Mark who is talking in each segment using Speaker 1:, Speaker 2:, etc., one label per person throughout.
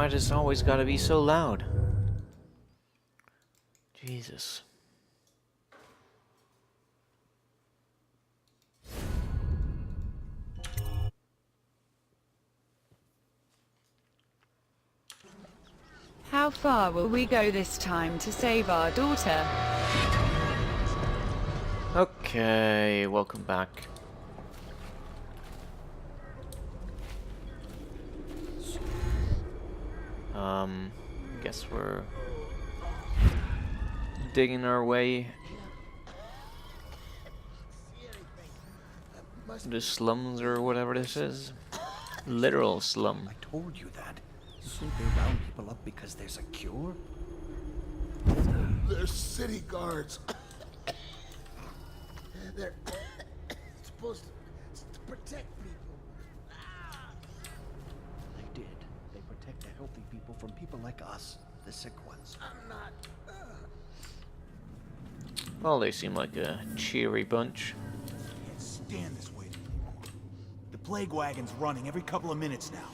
Speaker 1: chat has always got to be so loud? Jesus.
Speaker 2: How far will we go this time to save our daughter?
Speaker 1: Okay, welcome back. Guess we're digging our way the slums or whatever this is. Literal slum.
Speaker 3: I told you that. You think they round people up because there's a cure?
Speaker 4: They're city guards. They're supposed to protect people.
Speaker 3: They did. They protect the healthy people from people like us, the sick ones.
Speaker 4: I'm not.
Speaker 1: Well, they seem like a cheery bunch.
Speaker 5: Can't stand this waiting anymore. The plague wagon's running every couple of minutes now.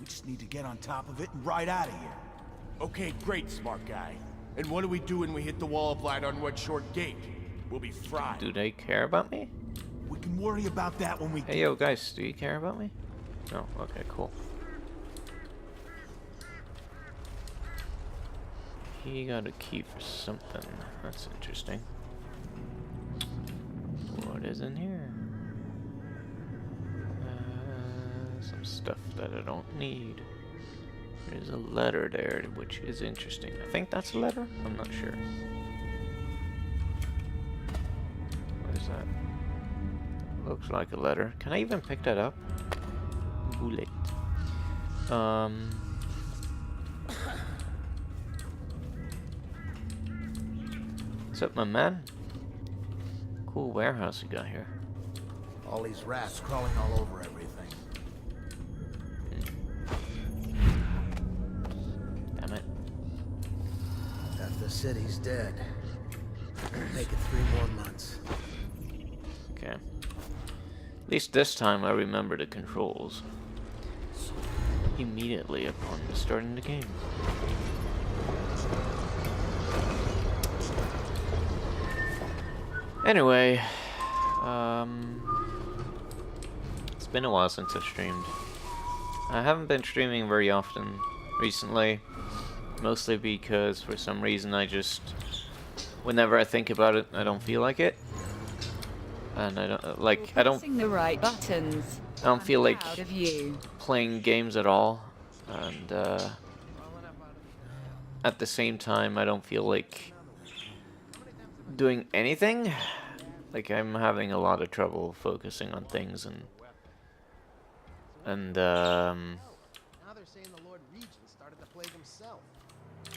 Speaker 5: We just need to get on top of it and ride out of here.
Speaker 6: Okay, great, smart guy. And what do we do when we hit the wall of light on Red Short Gate? We'll be fried.
Speaker 1: Do they care about me?
Speaker 5: We can worry about that when we
Speaker 1: Hey, yo, guys, do you care about me? No? Okay, cool. He got a key for something. That's interesting. What is in here? Some stuff that I don't need. There's a letter there, which is interesting. I think that's a letter? I'm not sure. What is that? Looks like a letter. Can I even pick that up? Bullet. What's up, my man? Cool warehouse you got here.
Speaker 4: All these rats crawling all over everything.
Speaker 1: Damn it.
Speaker 4: Half the city's dead. Make it 3 more months.
Speaker 1: Okay. At least this time I remember the controls. Immediately upon starting the game. Anyway, it's been a while since I've streamed. I haven't been streaming very often recently, mostly because for some reason I just, whenever I think about it, I don't feel like it, and I don't like
Speaker 2: Pressing the right buttons.
Speaker 1: I don't feel like
Speaker 2: Proud of you.
Speaker 1: playing games at all, and at the same time I don't feel like doing anything. Like, I'm having a lot of trouble focusing on things, and
Speaker 7: Now they're saying the Lord Regent started the plague himself.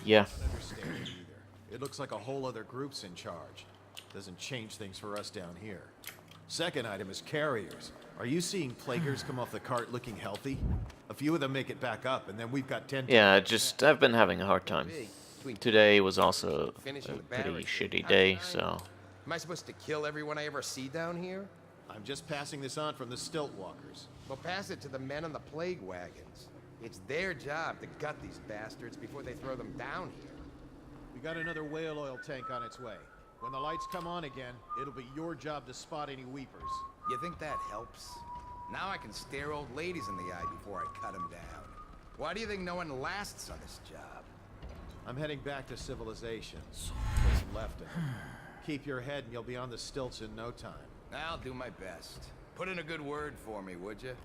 Speaker 1: yeah.
Speaker 8: I don't understand it either. It looks like a whole other group's in charge. Doesn't change things for us down here. Second item is carriers. Are you seeing plaguers come off the cart looking healthy? A few of them make it back up, and then we've got 10.
Speaker 1: Yeah, I've been having a hard time. Today was also a
Speaker 7: Finishing the
Speaker 1: pretty
Speaker 7: barracks.
Speaker 1: shitty
Speaker 7: How
Speaker 1: day,
Speaker 7: kind.
Speaker 1: so
Speaker 7: Am I supposed to kill everyone I ever see down here?
Speaker 8: I'm just passing this on from the stilt walkers.
Speaker 7: Well, pass it to the men on the plague wagons. It's their job to gut these bastards before they throw them down here.
Speaker 8: We got another whale oil tank on its way. When the lights come on again, it'll be your job to spot any weepers.
Speaker 7: You think that helps? Now I can stare old ladies in the eye before I cut them down. Why do you think no one lasts on this job?
Speaker 8: I'm heading back to civilization. What's left of it. Keep your head and you'll be on the stilts in no time.
Speaker 7: I'll do my best. Put in a good word for me, would you?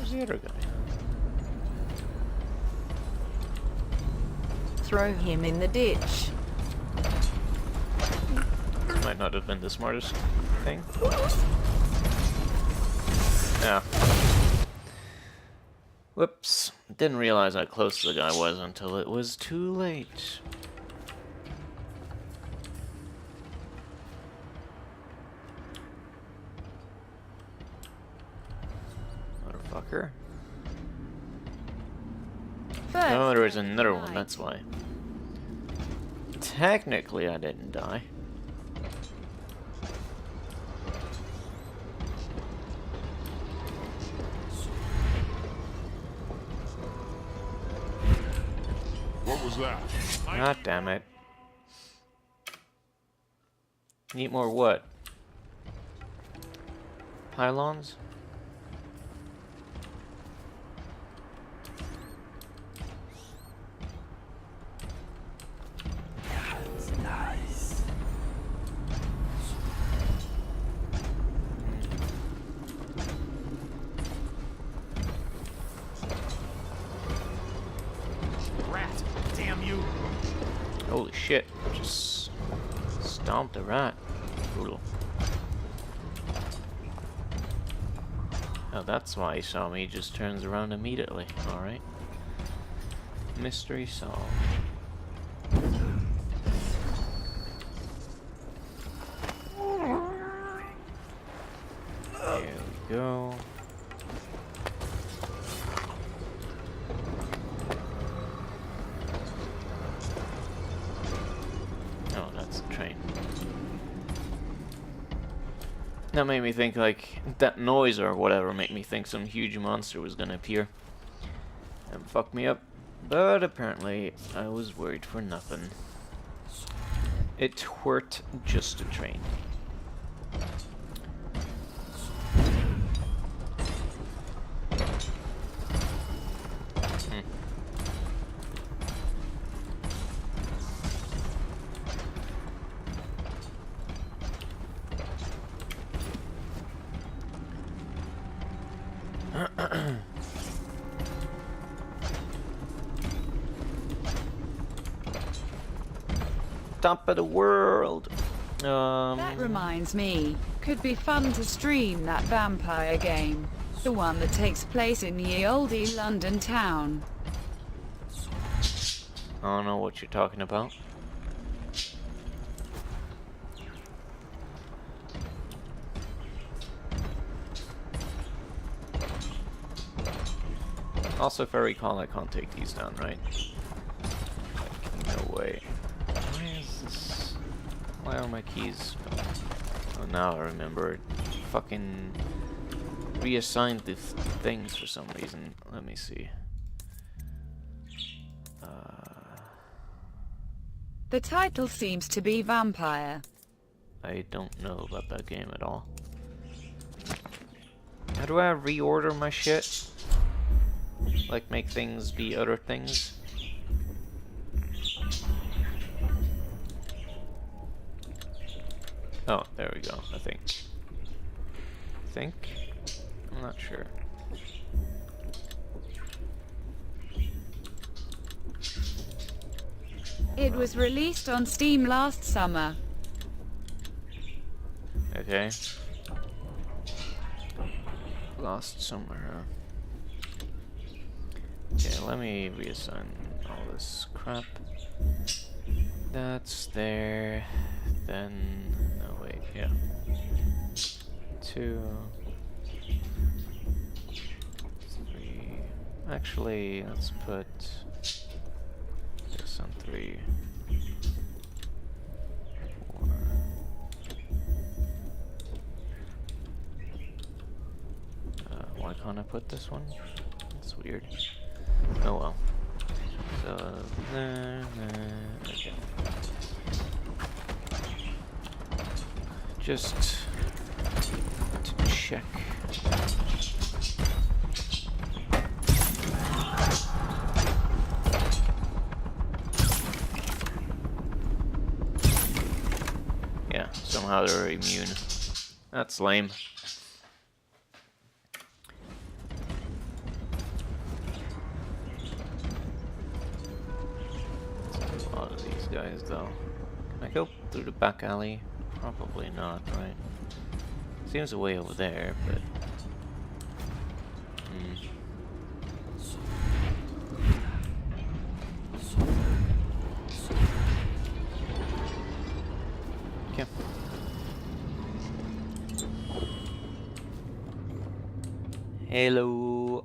Speaker 1: where's the other guy?
Speaker 2: Throw him in the ditch.
Speaker 1: Might not have been the smartest thing. Yeah. Whoops. Didn't realize how close the guy was until it was too late. Motherfucker.
Speaker 2: First,
Speaker 1: Oh, there was another one, that's why. Technically, I didn't die.
Speaker 6: What was that?
Speaker 1: God damn it. Need more what? Pylons?
Speaker 5: Rat, damn you!
Speaker 1: Holy shit. Just stomped a rat. Brutal. Oh, that's why he saw me. He just turns around immediately. Alright. Mystery solved. There we go. Oh, that's the train. That made me think, like, that noise or whatever made me think some huge monster was gonna appear and fuck me up. But apparently, I was worried for nothing. It weren't just a train. Top of the world.
Speaker 2: That reminds me, could be fun to stream that vampire game. The one that takes place in ye olde London town.
Speaker 1: I don't know what you're talking about. Also, if I recall, I can't take these down, right? Like, no way. Why is this? Why are my keys? Oh, now I remember. It fucking reassigned the things for some reason. Let me see.
Speaker 2: The title seems to be Vampire.
Speaker 1: I don't know about that game at all. How do I reorder my shit? Like, make things be other things? Oh, there we go, I think. I'm not sure.
Speaker 2: It was released on Steam last summer.
Speaker 1: Okay. Lost somewhere, huh? Okay, let me reassign all this crap. That's there. Then, no wait, yeah. 2, 3. Actually, let's put this on 3. 4. Why can't I put this one? That's weird. Oh well. So, okay. Just to check. Yeah, somehow they're immune. That's lame. A lot of these guys, though. Can I go through the back alley? Probably not, right? Seems a way over there, but... Hello.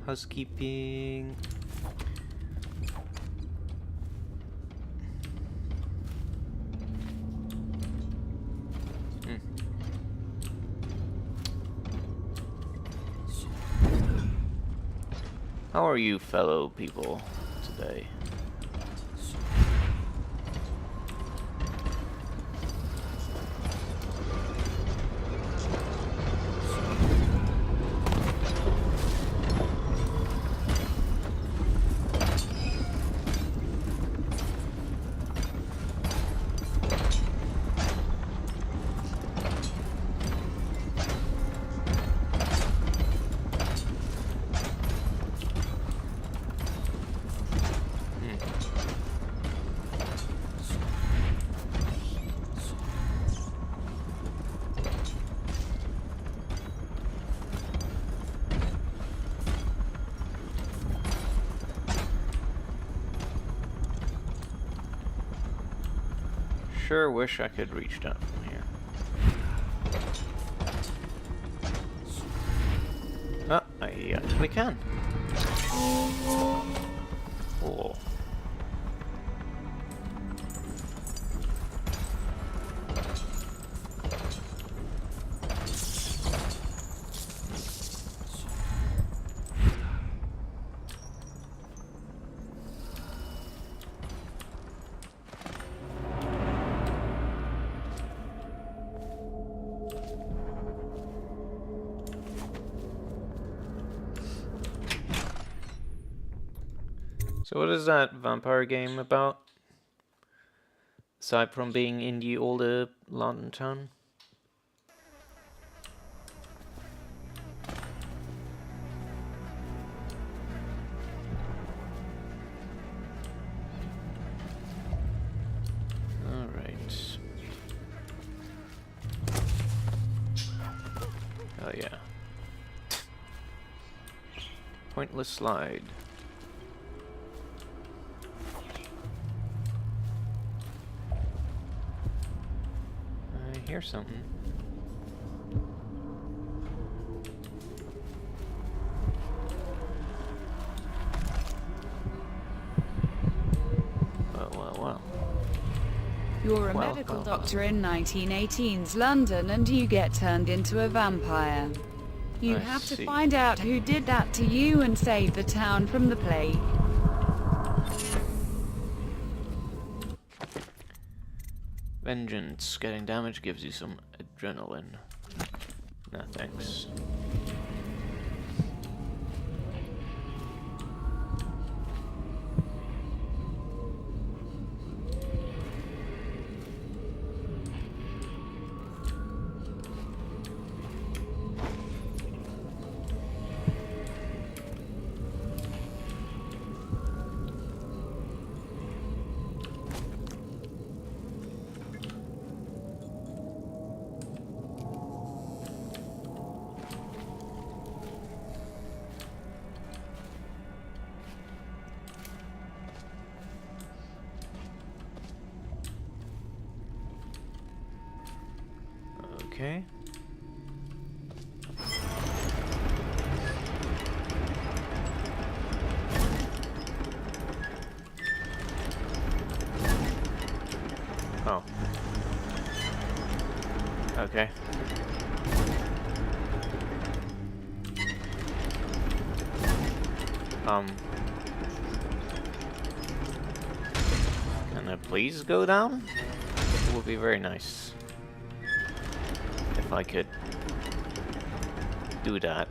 Speaker 1: Housekeeping. How are you fellow people today? Sure wish I could reach down from here. Ah, I actually can. Cool. So what is that vampire game about? Aside from being in the older London town? Alright. Oh yeah. Pointless slide. I hear something. Well.
Speaker 2: You're a medical doctor in 1918's London and you get turned into a vampire. You have to find out who did that to you and save the town from the plague.
Speaker 1: Vengeance. Getting damage gives you some adrenaline. Nah, thanks. Okay. Oh. Okay. Can I please go down? It would be very nice. If I could do that.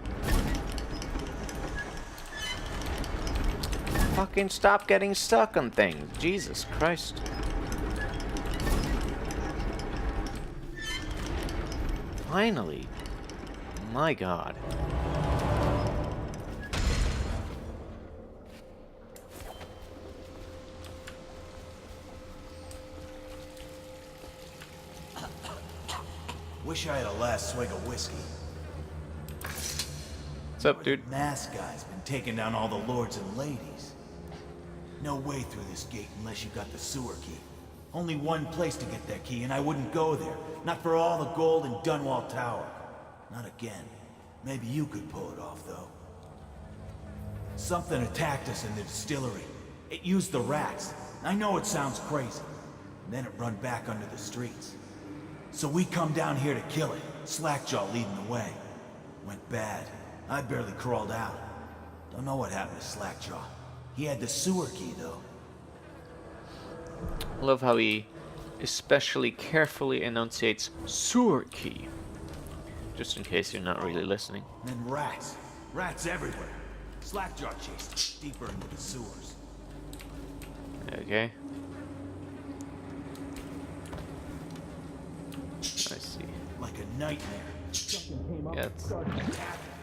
Speaker 1: Fucking stop getting stuck on things. Jesus Christ. Finally. My God.
Speaker 5: Wish I had a last swig of whiskey.
Speaker 1: What's up, dude?
Speaker 5: Mask guy's been taking down all the lords and ladies. No way through this gate unless you got the sewer key. Only one place to get that key, and I wouldn't go there. Not for all the gold in Dunwall Tower. Not again. Maybe you could pull it off, though. Something attacked us in the distillery. It used the rats. I know it sounds crazy. And then it run back under the streets. So we come down here to kill it. Slackjaw leading the way. Went bad. I barely crawled out. Don't know what happened to Slackjaw. He had the sewer key, though.
Speaker 1: I love how he especially carefully enunciates sewer key. Just in case you're not really listening.
Speaker 5: And then rats. Rats everywhere. Slackjaw chased deeper into the sewers.
Speaker 1: Okay. I see.
Speaker 5: Like a nightmare.
Speaker 1: Yeah, it's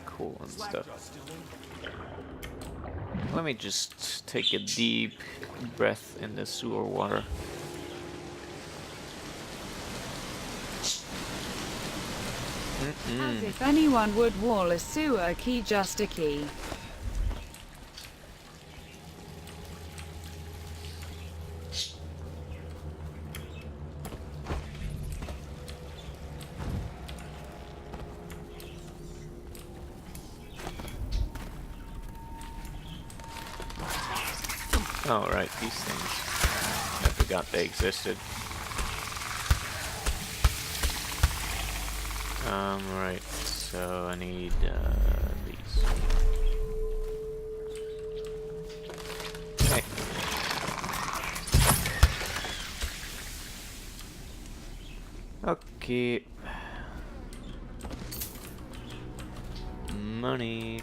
Speaker 1: cool and stuff. Let me just take a deep breath in the sewer water.
Speaker 2: As if anyone would wall a sewer key just a key.
Speaker 1: Oh, right, these things. I forgot they existed. Right, so I need, these. Hey. Okay. Money.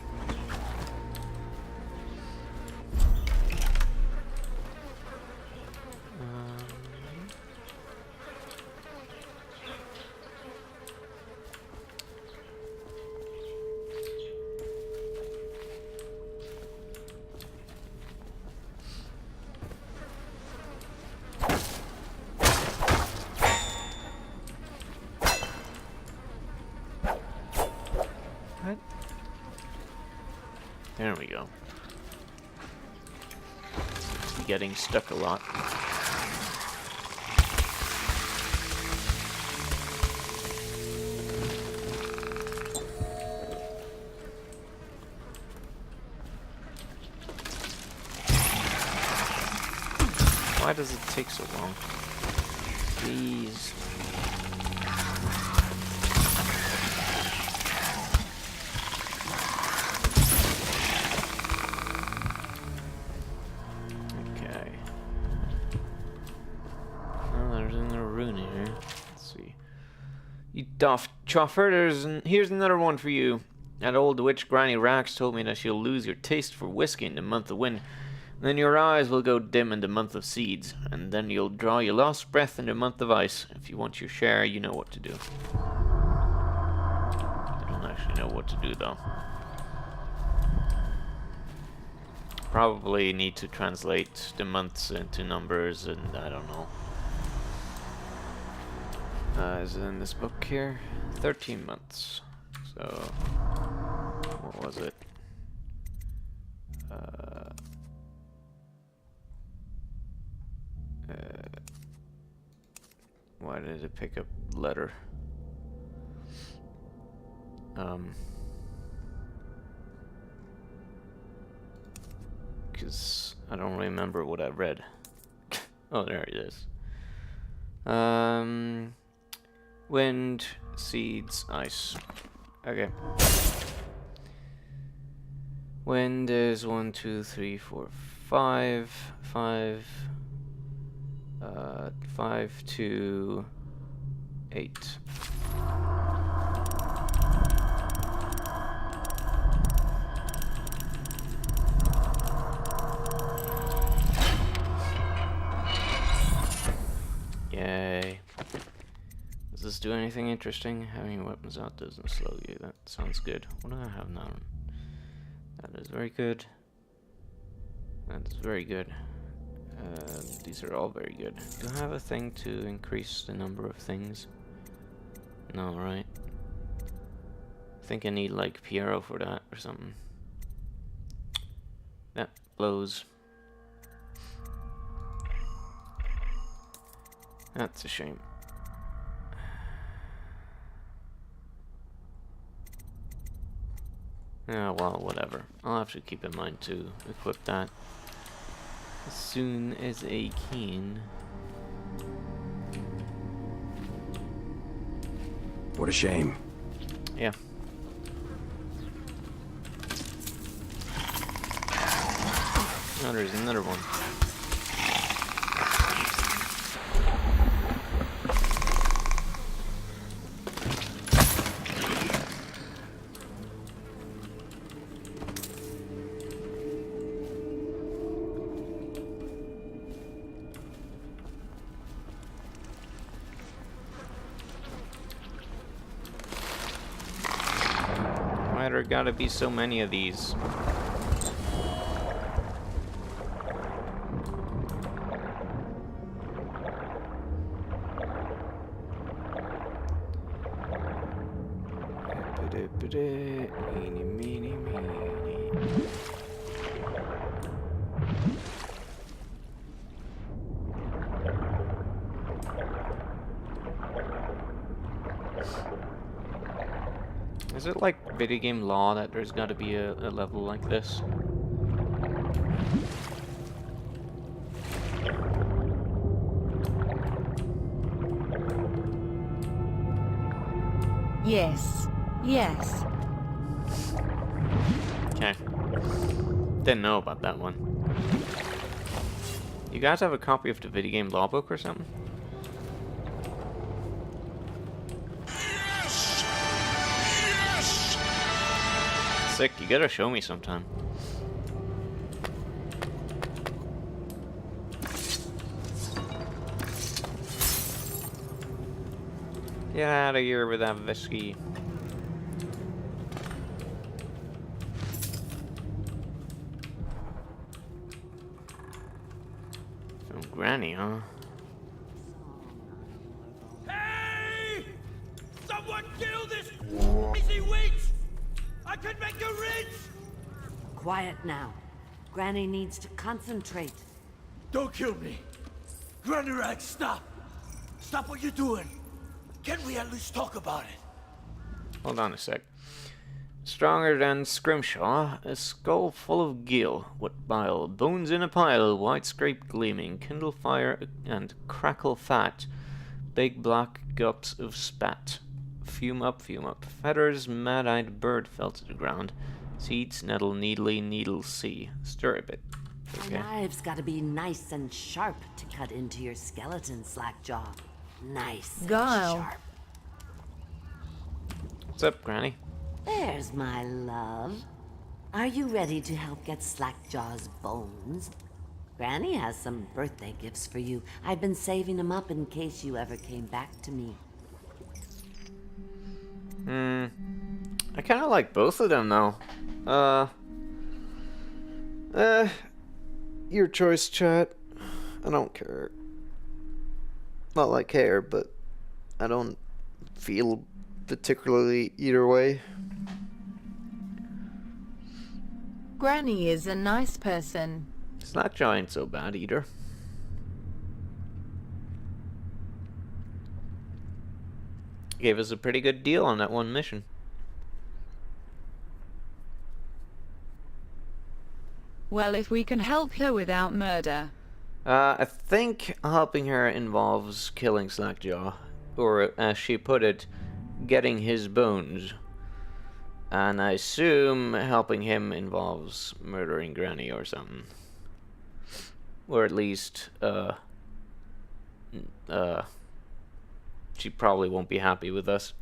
Speaker 1: What? There we go. Getting stuck a lot. Why does it take so long? Please. Okay. Oh, there's another rune here. Let's see. You daft choffer, here's another one for you. That old witch Granny Rax told me that you'll lose your taste for whiskey in the month of wind. Then your eyes will go dim in the month of seeds, and then you'll draw your lost breath in the month of ice. If you want your share, you know what to do. I don't actually know what to do, though. Probably need to translate the months into numbers, and I don't know. Is it in this book here? 13 months. So, what was it? Why did it pick up letter? Because I don't remember what I read. Oh, there it is. Wind, seeds, ice. Okay. Wind is 1, 2, 3, 4, 5. 5. 5 to 8. Yay. Does this do anything interesting? Having weapons out doesn't slow you. That sounds good. What do I have now? That is very good. That is very good. These are all very good. Do I have a thing to increase the number of things? No, right? I think I need like Piero for that or something. That blows. That's a shame. Yeah, well, whatever. I'll have to keep in mind to equip that as soon as I can.
Speaker 9: What a shame.
Speaker 1: Yeah. Oh, there's another one. Why there gotta be so many of these? Eeny, meeny, meeny. Is it like video game law that there's gotta be a level like this?
Speaker 2: Yes. Yes.
Speaker 1: Okay. Didn't know about that one. You guys have a copy of the video game law book or something?
Speaker 6: Yes! Yes!
Speaker 1: Sick, you gotta show me sometime. Get out of here with that whiskey. From Granny, huh?
Speaker 6: Hey! Someone kill this crazy witch! I can make a ridge!
Speaker 10: Quiet now. Granny needs to concentrate.
Speaker 6: Don't kill me! Granny Rag, stop! Stop what you're doing! Can we at least talk about it?
Speaker 1: Hold on a sec. Stronger than Scrimshaw, a skull full of gill, with bile, bones in a pile, white scrape gleaming, kindle fire and crackle fat, big black gups of spat. Fume up, feathers, mad-eyed bird fell to the ground, seeds, nettle, needly, needle, see. Stir a bit.
Speaker 10: The
Speaker 1: Okay.
Speaker 10: knife's gotta be nice and sharp to cut into your skeleton, Slackjaw. Nice and
Speaker 2: Guile.
Speaker 10: sharp.
Speaker 1: What's up, Granny?
Speaker 10: There's my love. Are you ready to help get Slackjaw's bones? Granny has some birthday gifts for you. I've been saving them up in case you ever came back to me.
Speaker 1: I kind of like both of them, though. Your choice, chat. I don't care. Not like care, but I don't feel particularly either way.
Speaker 2: Granny is a nice person.
Speaker 1: Slackjaw ain't so bad either. Gave us a pretty good deal on that one mission.
Speaker 2: Well, if we can help her without murder.
Speaker 1: I think helping her involves killing Slackjaw, or as she put it, getting his bones. And I assume helping him involves murdering Granny or something. Or at least, she probably won't be happy with us.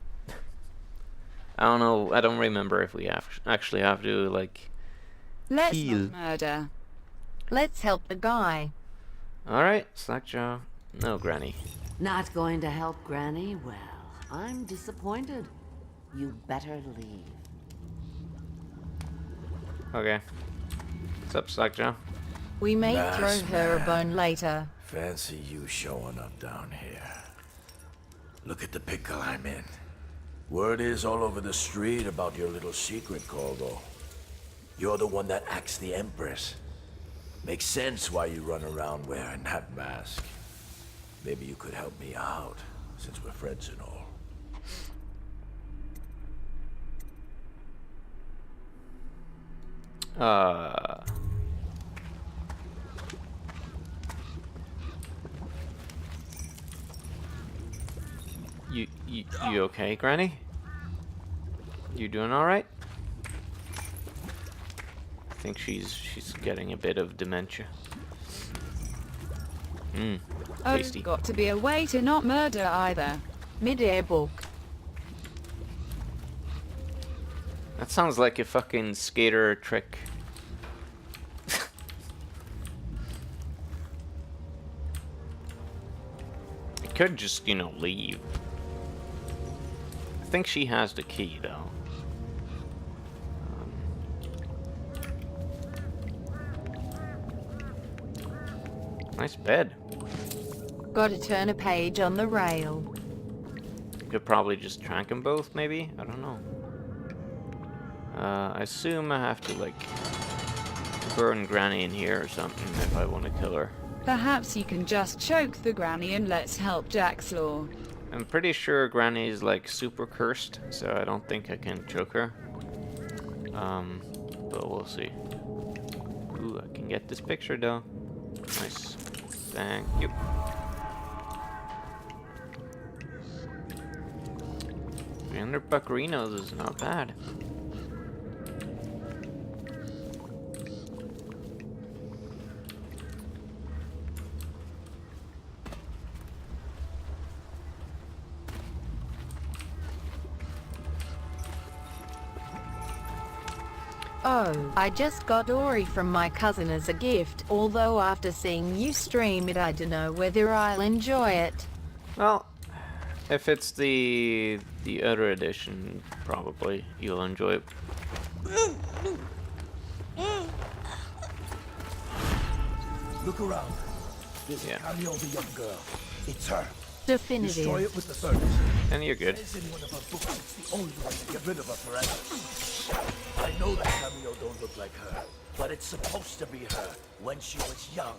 Speaker 1: I don't know, I don't remember if we actually have to, like,
Speaker 2: Let's
Speaker 1: heal.
Speaker 2: not murder. Let's help the guy.
Speaker 1: Alright, Slackjaw. No, Granny.
Speaker 10: Not going to help Granny? Well, I'm disappointed. You better leave.
Speaker 1: Okay. What's up, Slackjaw?
Speaker 2: We may
Speaker 9: Nice
Speaker 2: throw her a
Speaker 9: man.
Speaker 2: bone later.
Speaker 9: Fancy you showing up down here. Look at the pickle I'm in. Word is all over the street about your little secret, Corvo. You're the one that acts the Empress. Makes sense why you run around wearing that mask. Maybe you could help me out, since we're friends and all.
Speaker 1: You okay, Granny? You doing all right? I think she's getting a bit of dementia. Tasty.
Speaker 2: Got to be a way to not murder either.
Speaker 11: Mid-air book.
Speaker 1: That sounds like a fucking skater trick. I could just, you know, leave. I think she has the key, though. Nice bed.
Speaker 11: Gotta turn a page on the rail.
Speaker 1: Could probably just track them both, maybe? I don't know. I assume I have to, like, burn Granny in here or something if I want to kill her.
Speaker 2: Perhaps you can just choke the granny and let's help Jack's law.
Speaker 1: I'm pretty sure Granny is, like, super cursed, so I don't think I can choke her. But we'll see. Ooh, I can get this picture, though. Nice. Thank you. 300 buccarinos is not bad.
Speaker 11: Oh, I just got Ori from my cousin as a gift, although after seeing you stream it I don't know whether I'll enjoy it.
Speaker 1: Well, if it's the other edition, probably you'll enjoy it.
Speaker 6: Look around. There's a cameo of a young girl. It's her.
Speaker 11: Definitive.
Speaker 6: Destroy it with the furnace.
Speaker 1: And you're good.
Speaker 6: It's in one of her books. It's the only way to get rid of her forever. I know that cameo don't look like her, but it's supposed to be her when she was young.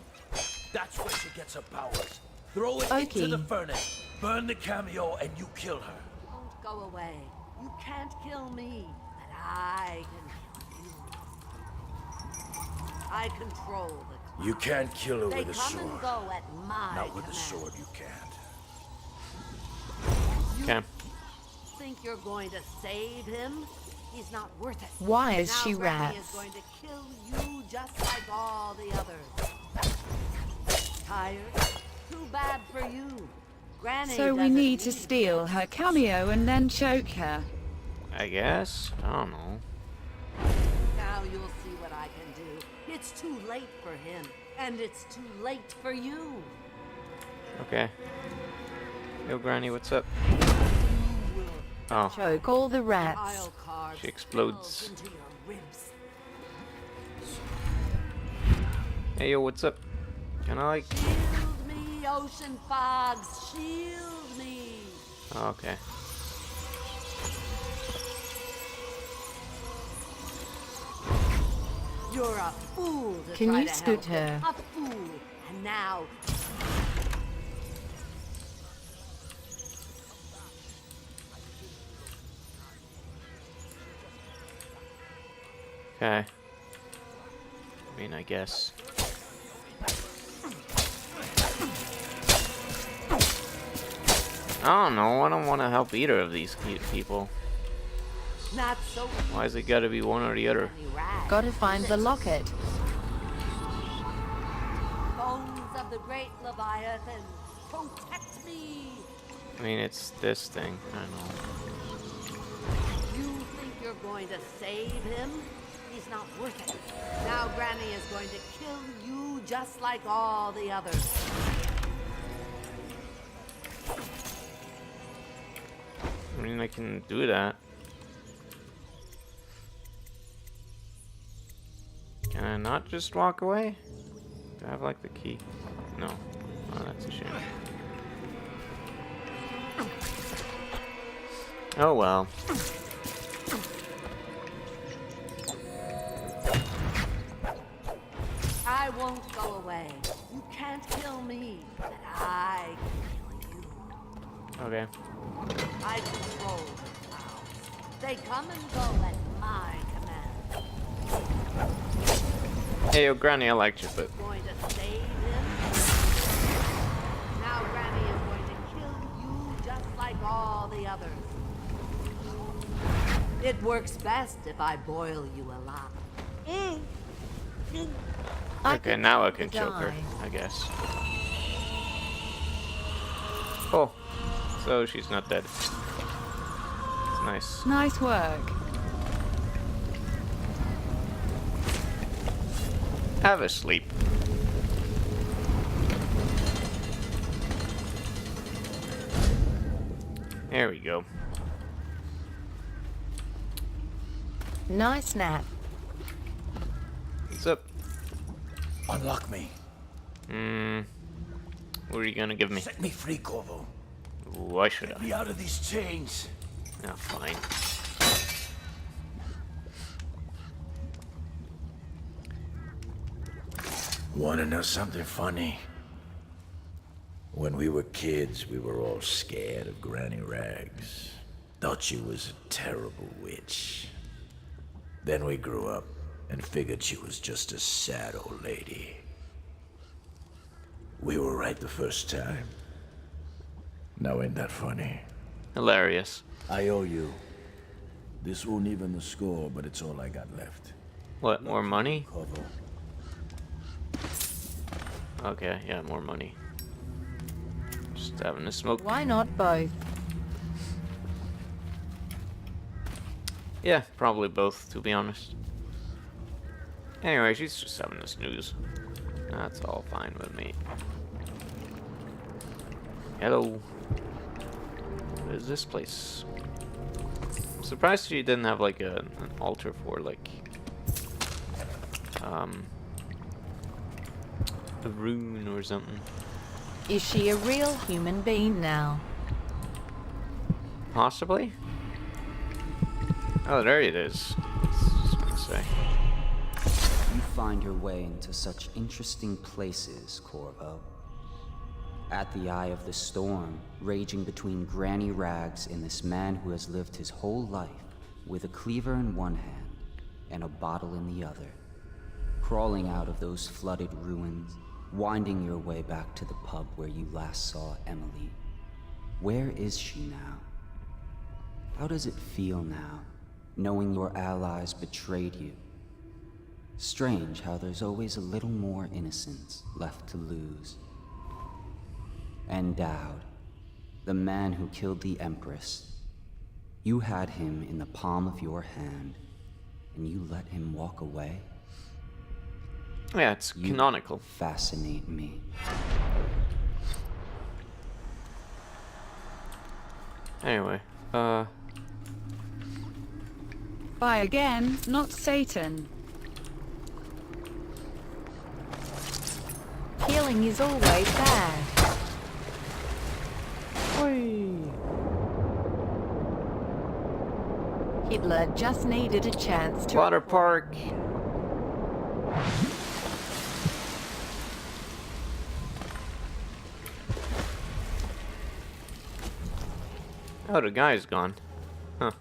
Speaker 6: That's where she gets her powers. Throw it into the furnace, burn the cameo, and you kill her.
Speaker 10: Don't go away. You can't kill me, but I can kill you. I control the cloud.
Speaker 9: You can't kill her
Speaker 10: They
Speaker 9: with a
Speaker 10: come
Speaker 9: sword.
Speaker 10: and go at my
Speaker 9: Not with a
Speaker 10: command.
Speaker 9: sword, you can't.
Speaker 1: Okay.
Speaker 10: Think you're going to save him? He's not worth it.
Speaker 11: Why is
Speaker 10: now
Speaker 11: she
Speaker 10: Granny
Speaker 11: rats?
Speaker 10: is going to kill you just like all the others. Tired? Too bad for you. Granny
Speaker 2: So we
Speaker 10: doesn't
Speaker 2: need to steal her cameo and then choke her.
Speaker 1: I guess. I don't know.
Speaker 10: Now you'll see what I can do. It's too late for him, and it's too late for you.
Speaker 1: Okay. Yo, Granny, what's up? Oh,
Speaker 11: Choke all the rats.
Speaker 10: I'll carve
Speaker 1: she explodes.
Speaker 10: spells into your ribs.
Speaker 1: Hey, yo, what's up? Can I, like...
Speaker 10: Shield me, ocean fogs. Shield me.
Speaker 1: Oh, okay.
Speaker 10: You're a fool to
Speaker 11: Can
Speaker 10: try
Speaker 11: you
Speaker 10: to
Speaker 11: scoot
Speaker 10: help.
Speaker 11: her?
Speaker 10: A fool. And now
Speaker 1: Okay. I mean, I guess. I don't know. I don't want to help either of these people.
Speaker 10: not so
Speaker 1: Why is it gotta be one or the other?
Speaker 10: right.
Speaker 11: Gotta find the locket.
Speaker 10: Bones of the great Leviathan, protect me.
Speaker 1: I mean, it's this thing. I don't know.
Speaker 10: You think you're going to save him? He's not worth it. Now Granny is going to kill you just like all the others.
Speaker 1: I mean, I can do that. Can I not just walk away? Do I have, like, the key? No. Oh, that's a shame. Oh, well.
Speaker 10: I won't go away. You can't kill me, but I can kill you.
Speaker 1: Okay.
Speaker 10: I control the clouds. They come and go at my command.
Speaker 1: Hey, yo, Granny, I liked you, but...
Speaker 10: Going to save him? Now Granny is going to kill you just like all the others. It works best if I boil you alive.
Speaker 1: Okay, now I can choke her, I guess. Oh, so she's not dead. It's nice.
Speaker 2: Nice work.
Speaker 1: Have a sleep. There we go.
Speaker 11: Nice nap.
Speaker 1: What's up?
Speaker 6: Unlock me.
Speaker 1: What are you gonna give me?
Speaker 6: Set me free, Corvo.
Speaker 1: Why should
Speaker 6: Get
Speaker 1: I?
Speaker 6: me out of these chains.
Speaker 1: Oh, fine.
Speaker 9: Wanna know something funny? When we were kids, we were all scared of Granny Rags. Thought she was a terrible witch. Then we grew up and figured she was just a sad old lady. We were right the first time. Now ain't that funny?
Speaker 1: Hilarious.
Speaker 6: I owe you. This won't even the score, but it's all I got left.
Speaker 1: What, more money?
Speaker 6: Corvo.
Speaker 1: Okay, yeah, more money. Just having a smoke.
Speaker 11: Why not both?
Speaker 1: Yeah, probably both, to be honest. Anyway, she's just having a snooze. That's all fine with me. Hello. What is this place? I'm surprised she didn't have like an altar for like a rune or something.
Speaker 11: Is she a real human being now?
Speaker 1: Possibly? Oh, there it is. I was just gonna say.
Speaker 12: You find your way into such interesting places, Corvo. At the eye of the storm, raging between Granny Rags and this man who has lived his whole life with a cleaver in one hand and a bottle in the other. Crawling out of those flooded ruins, winding your way back to the pub where you last saw Emily. Where is she now? How does it feel now, knowing your allies betrayed you? Strange how there's always a little more innocence left to lose. And Dowd, the man who killed the Empress. You had him in the palm of your hand, and you let him walk away?
Speaker 1: Yeah, it's canonical.
Speaker 12: Fascinate me.
Speaker 1: Anyway,
Speaker 2: By again, not Satan.
Speaker 11: Killing is always bad. Hitler just needed a chance to...
Speaker 1: water park. Oh, the guy's gone. Huh.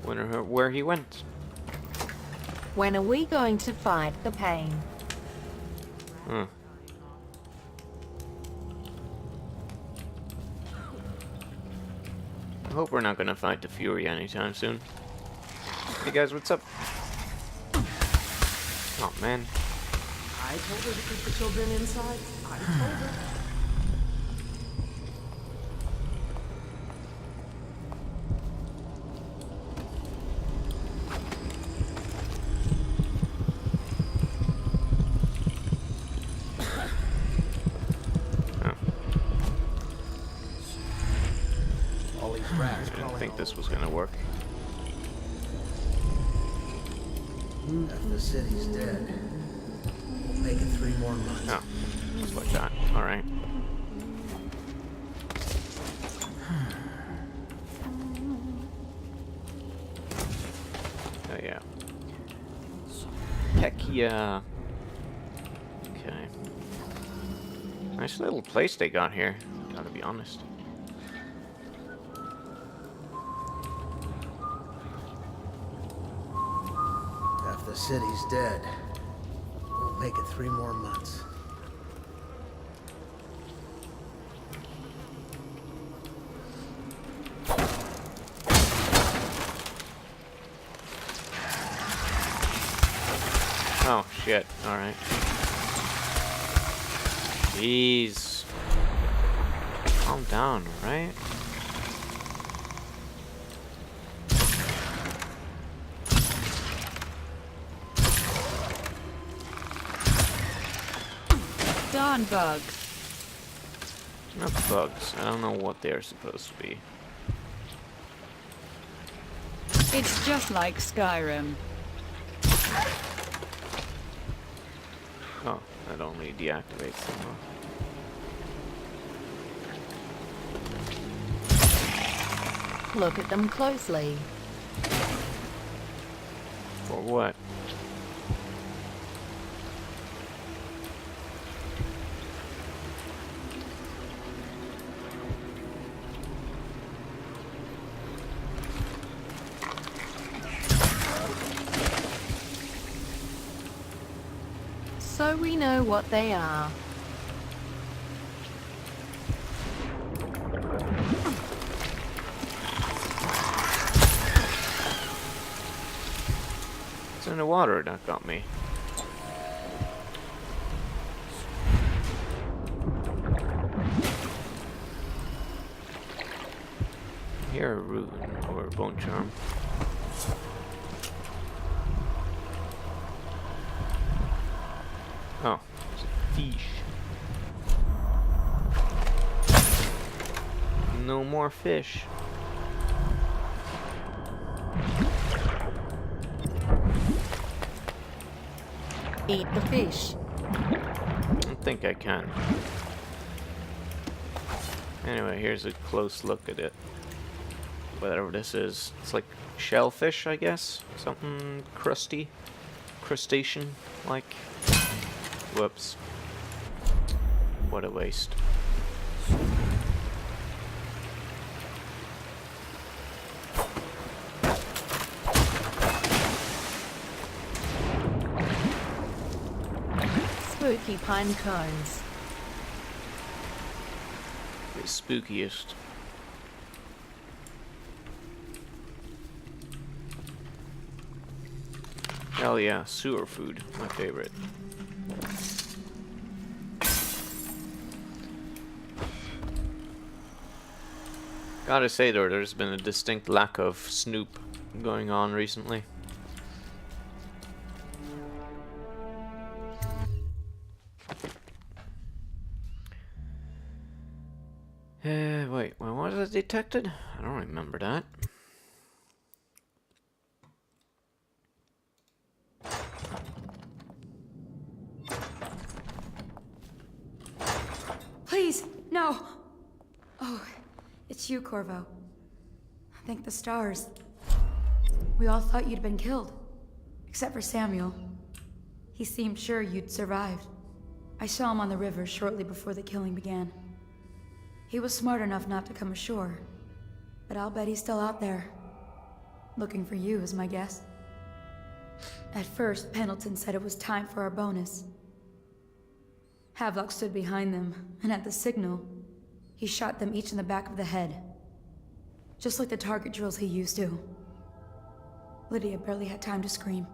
Speaker 1: Wonder where he went.
Speaker 11: When are we going to fight the pain?
Speaker 1: Hmm. I hope we're not gonna fight the Fury anytime soon. Hey guys, what's up? Oh man.
Speaker 13: I told her to keep the children inside. I told her.
Speaker 1: I didn't think this was gonna work.
Speaker 4: If the city's dead, we'll make it 3 more months.
Speaker 1: Oh, just like that. Alright. Oh yeah. Heck yeah. Okay. Nice little place they got here, gotta be honest.
Speaker 4: If the city's dead, Make it 3 more months.
Speaker 1: Oh, shit. Alright. Jeez. Calm down, alright?
Speaker 2: Darn bugs.
Speaker 1: Not bugs. I don't know what they're supposed to be.
Speaker 2: It's just like Skyrim.
Speaker 1: Oh, that only deactivates them.
Speaker 11: Look at them closely.
Speaker 1: For what?
Speaker 11: So we know what they are.
Speaker 1: It's in the water that got me. Here, a rune or a bone charm. Oh, it's a fish. No more fish.
Speaker 11: Eat the fish.
Speaker 1: I don't think I can. Anyway, here's a close look at it. Whatever this is. It's like shellfish, I guess? Something crusty? Crustacean-like? Whoops. What a waste.
Speaker 11: Spooky pine cones.
Speaker 1: The spookiest. Hell yeah, sewer food, my favorite. Gotta say though, there's been a distinct lack of Snoop going on recently. Wait, when was it detected? I don't remember that.
Speaker 14: Please, no! Oh, it's you, Corvo. Thank the stars. We all thought you'd been killed. Except for Samuel. He seemed sure you'd survived. I saw him on the river shortly before the killing began. He was smart enough not to come ashore. But I'll bet he's still out there. Looking for you, is my guess. At first, Pendleton said it was time for our bonus. Havelock stood behind them, and at the signal, he shot them each in the back of the head. Just like the target drills he used to. Lydia barely had time to scream.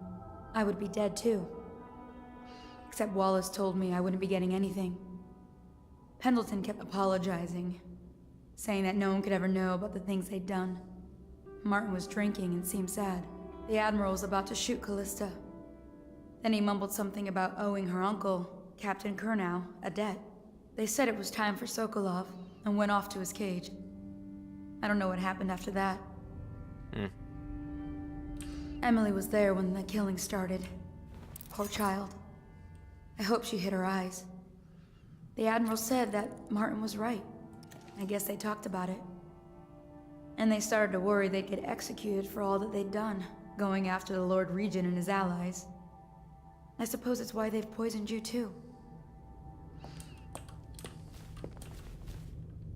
Speaker 14: I would be dead too. Except Wallace told me I wouldn't be getting anything. Pendleton kept apologizing, saying that no one could ever know about the things they'd done. Martin was drinking and seemed sad. The Admiral was about to shoot Callista. Then he mumbled something about owing her uncle, Captain Kurnow, a debt. They said it was time for Sokolov, and went off to his cage. I don't know what happened after that. Emily was there when the killing started. Poor child. I hope she hid her eyes. The Admiral said that Martin was right. I guess they talked about it. And they started to worry they'd get executed for all that they'd done, going after the Lord Regent and his allies. I suppose it's why they've poisoned you too.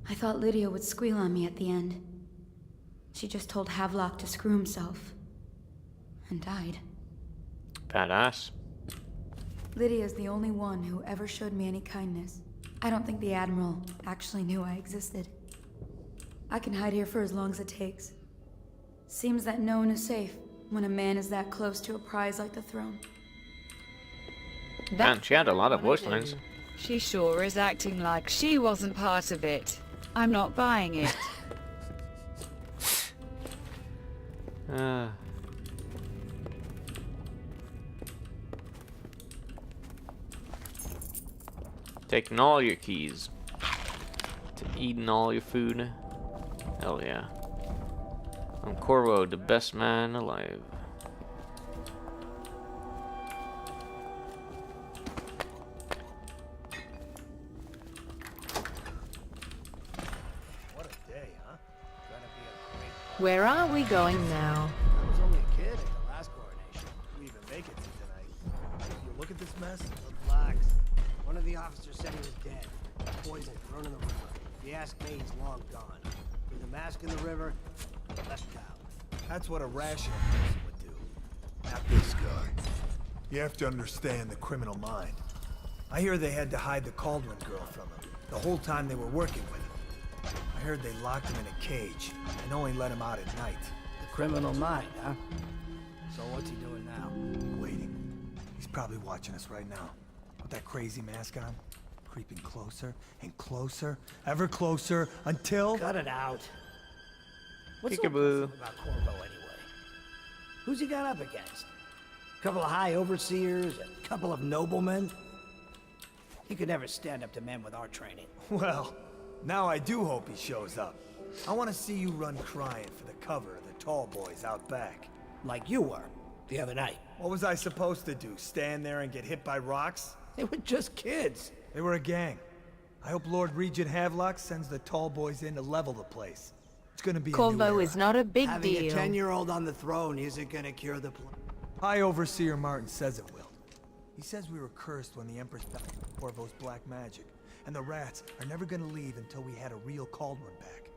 Speaker 14: I thought Lydia would squeal on me at the end. She just told Havelock to screw himself. And died.
Speaker 1: Badass.
Speaker 14: Lydia's the only one who ever showed me any kindness. I don't think the Admiral actually knew I existed. I can hide here for as long as it takes. Seems that no one is safe when a man is that close to a prize like the throne.
Speaker 1: Man, she had a lot of voice lines.
Speaker 2: She sure is acting like she wasn't part of it. I'm not buying it.
Speaker 1: Taking all your keys. Eating all your food. Hell yeah. I'm Corvo, the best man alive.
Speaker 6: What a day, huh? Gonna be a great...
Speaker 11: Where are we going now?
Speaker 6: I was only a kid at the last coronation. We even make it to tonight. If you look at this mess,
Speaker 4: Relax. One of the officers said he was dead. Poison thrown in the river. If you ask me, he's long gone. Threw the mask in the river, left town.
Speaker 5: That's what a rational person would do. Not this guy. You have to understand the criminal mind. I hear they had to hide the Cauldron girl from him the whole time they were working with him. I heard they locked him in a cage and only let him out at night.
Speaker 4: The criminal mind, huh? So what's he doing now?
Speaker 5: Waiting. He's probably watching us right now. With that crazy mask on. Creeping closer and closer, ever closer, until...
Speaker 4: Cut it out. What's so
Speaker 1: Peekaboo.
Speaker 4: impressive about Corvo anyway? Who's he got up against? A couple of high overseers, a couple of noblemen? He could never stand up to men with our training.
Speaker 5: Well, now I do hope he shows up. I want to see you run crying for the cover of the tall boys out back.
Speaker 4: Like you were, the other night.
Speaker 5: What was I supposed to do, stand there and get hit by rocks?
Speaker 4: They were just kids.
Speaker 5: They were a gang. I hope Lord Regent Havelock sends the tall boys in to level the place. It's gonna be a new
Speaker 11: Corvo
Speaker 5: era.
Speaker 11: is not a big
Speaker 4: Having
Speaker 11: deal.
Speaker 4: a 10-year-old on the throne isn't gonna cure the
Speaker 5: High Overseer Martin says it will. He says we were cursed when the Empress died from Corvo's black magic, and the rats are never gonna leave until we had a real Cauldron back.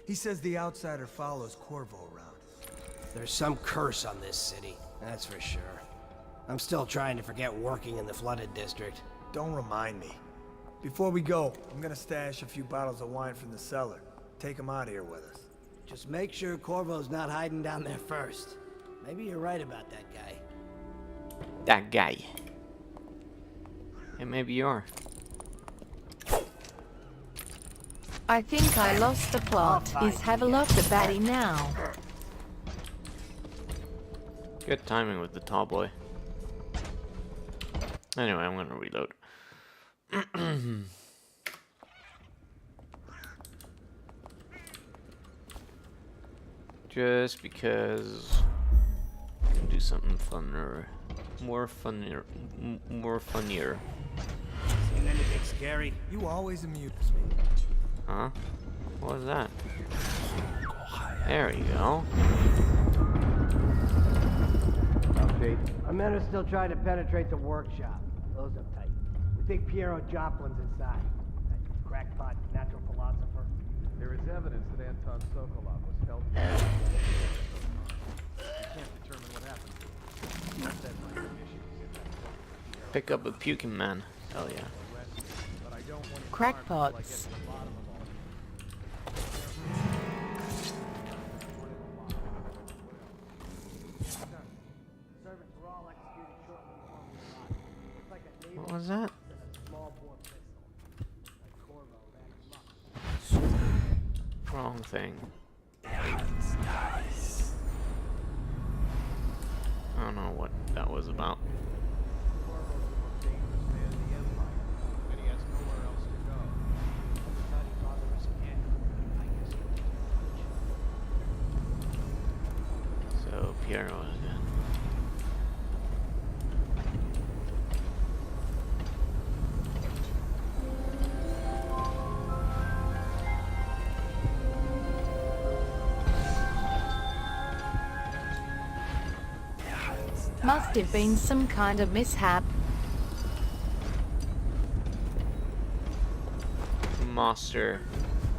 Speaker 5: He says the outsider follows Corvo around.
Speaker 4: There's some curse on this city, that's for sure. I'm still trying to forget working in the flooded district.
Speaker 5: Don't remind me. Before we go, I'm gonna stash a few bottles of wine from the cellar. Take them out of here with us.
Speaker 4: Just make sure Corvo's not hiding down there first. Maybe you're right about that guy.
Speaker 1: That guy. And maybe you are.
Speaker 11: I think I lost the plot. Is Havelock the baddie now?
Speaker 1: Good timing with the tall boy. Anyway, I'm gonna reload. Just because I can do something funner. More funnier.
Speaker 4: Seen anything scary?
Speaker 5: You always amuse me.
Speaker 1: Huh? What was that? There you go.
Speaker 4: Update. Our men are still trying to penetrate the workshop. Close up tight. We think Piero Joplin's inside. That crackpot natural philosopher.
Speaker 8: There is evidence that Anton Sokolov was held. We can't determine what happened. That's that minor issue.
Speaker 1: Pick up a puking man. Hell yeah.
Speaker 8: But I don't want
Speaker 11: Crackpots.
Speaker 1: What was that? Wrong thing. I don't know what that was about. So Piero again.
Speaker 11: Must have been some kind of mishap.
Speaker 1: Monster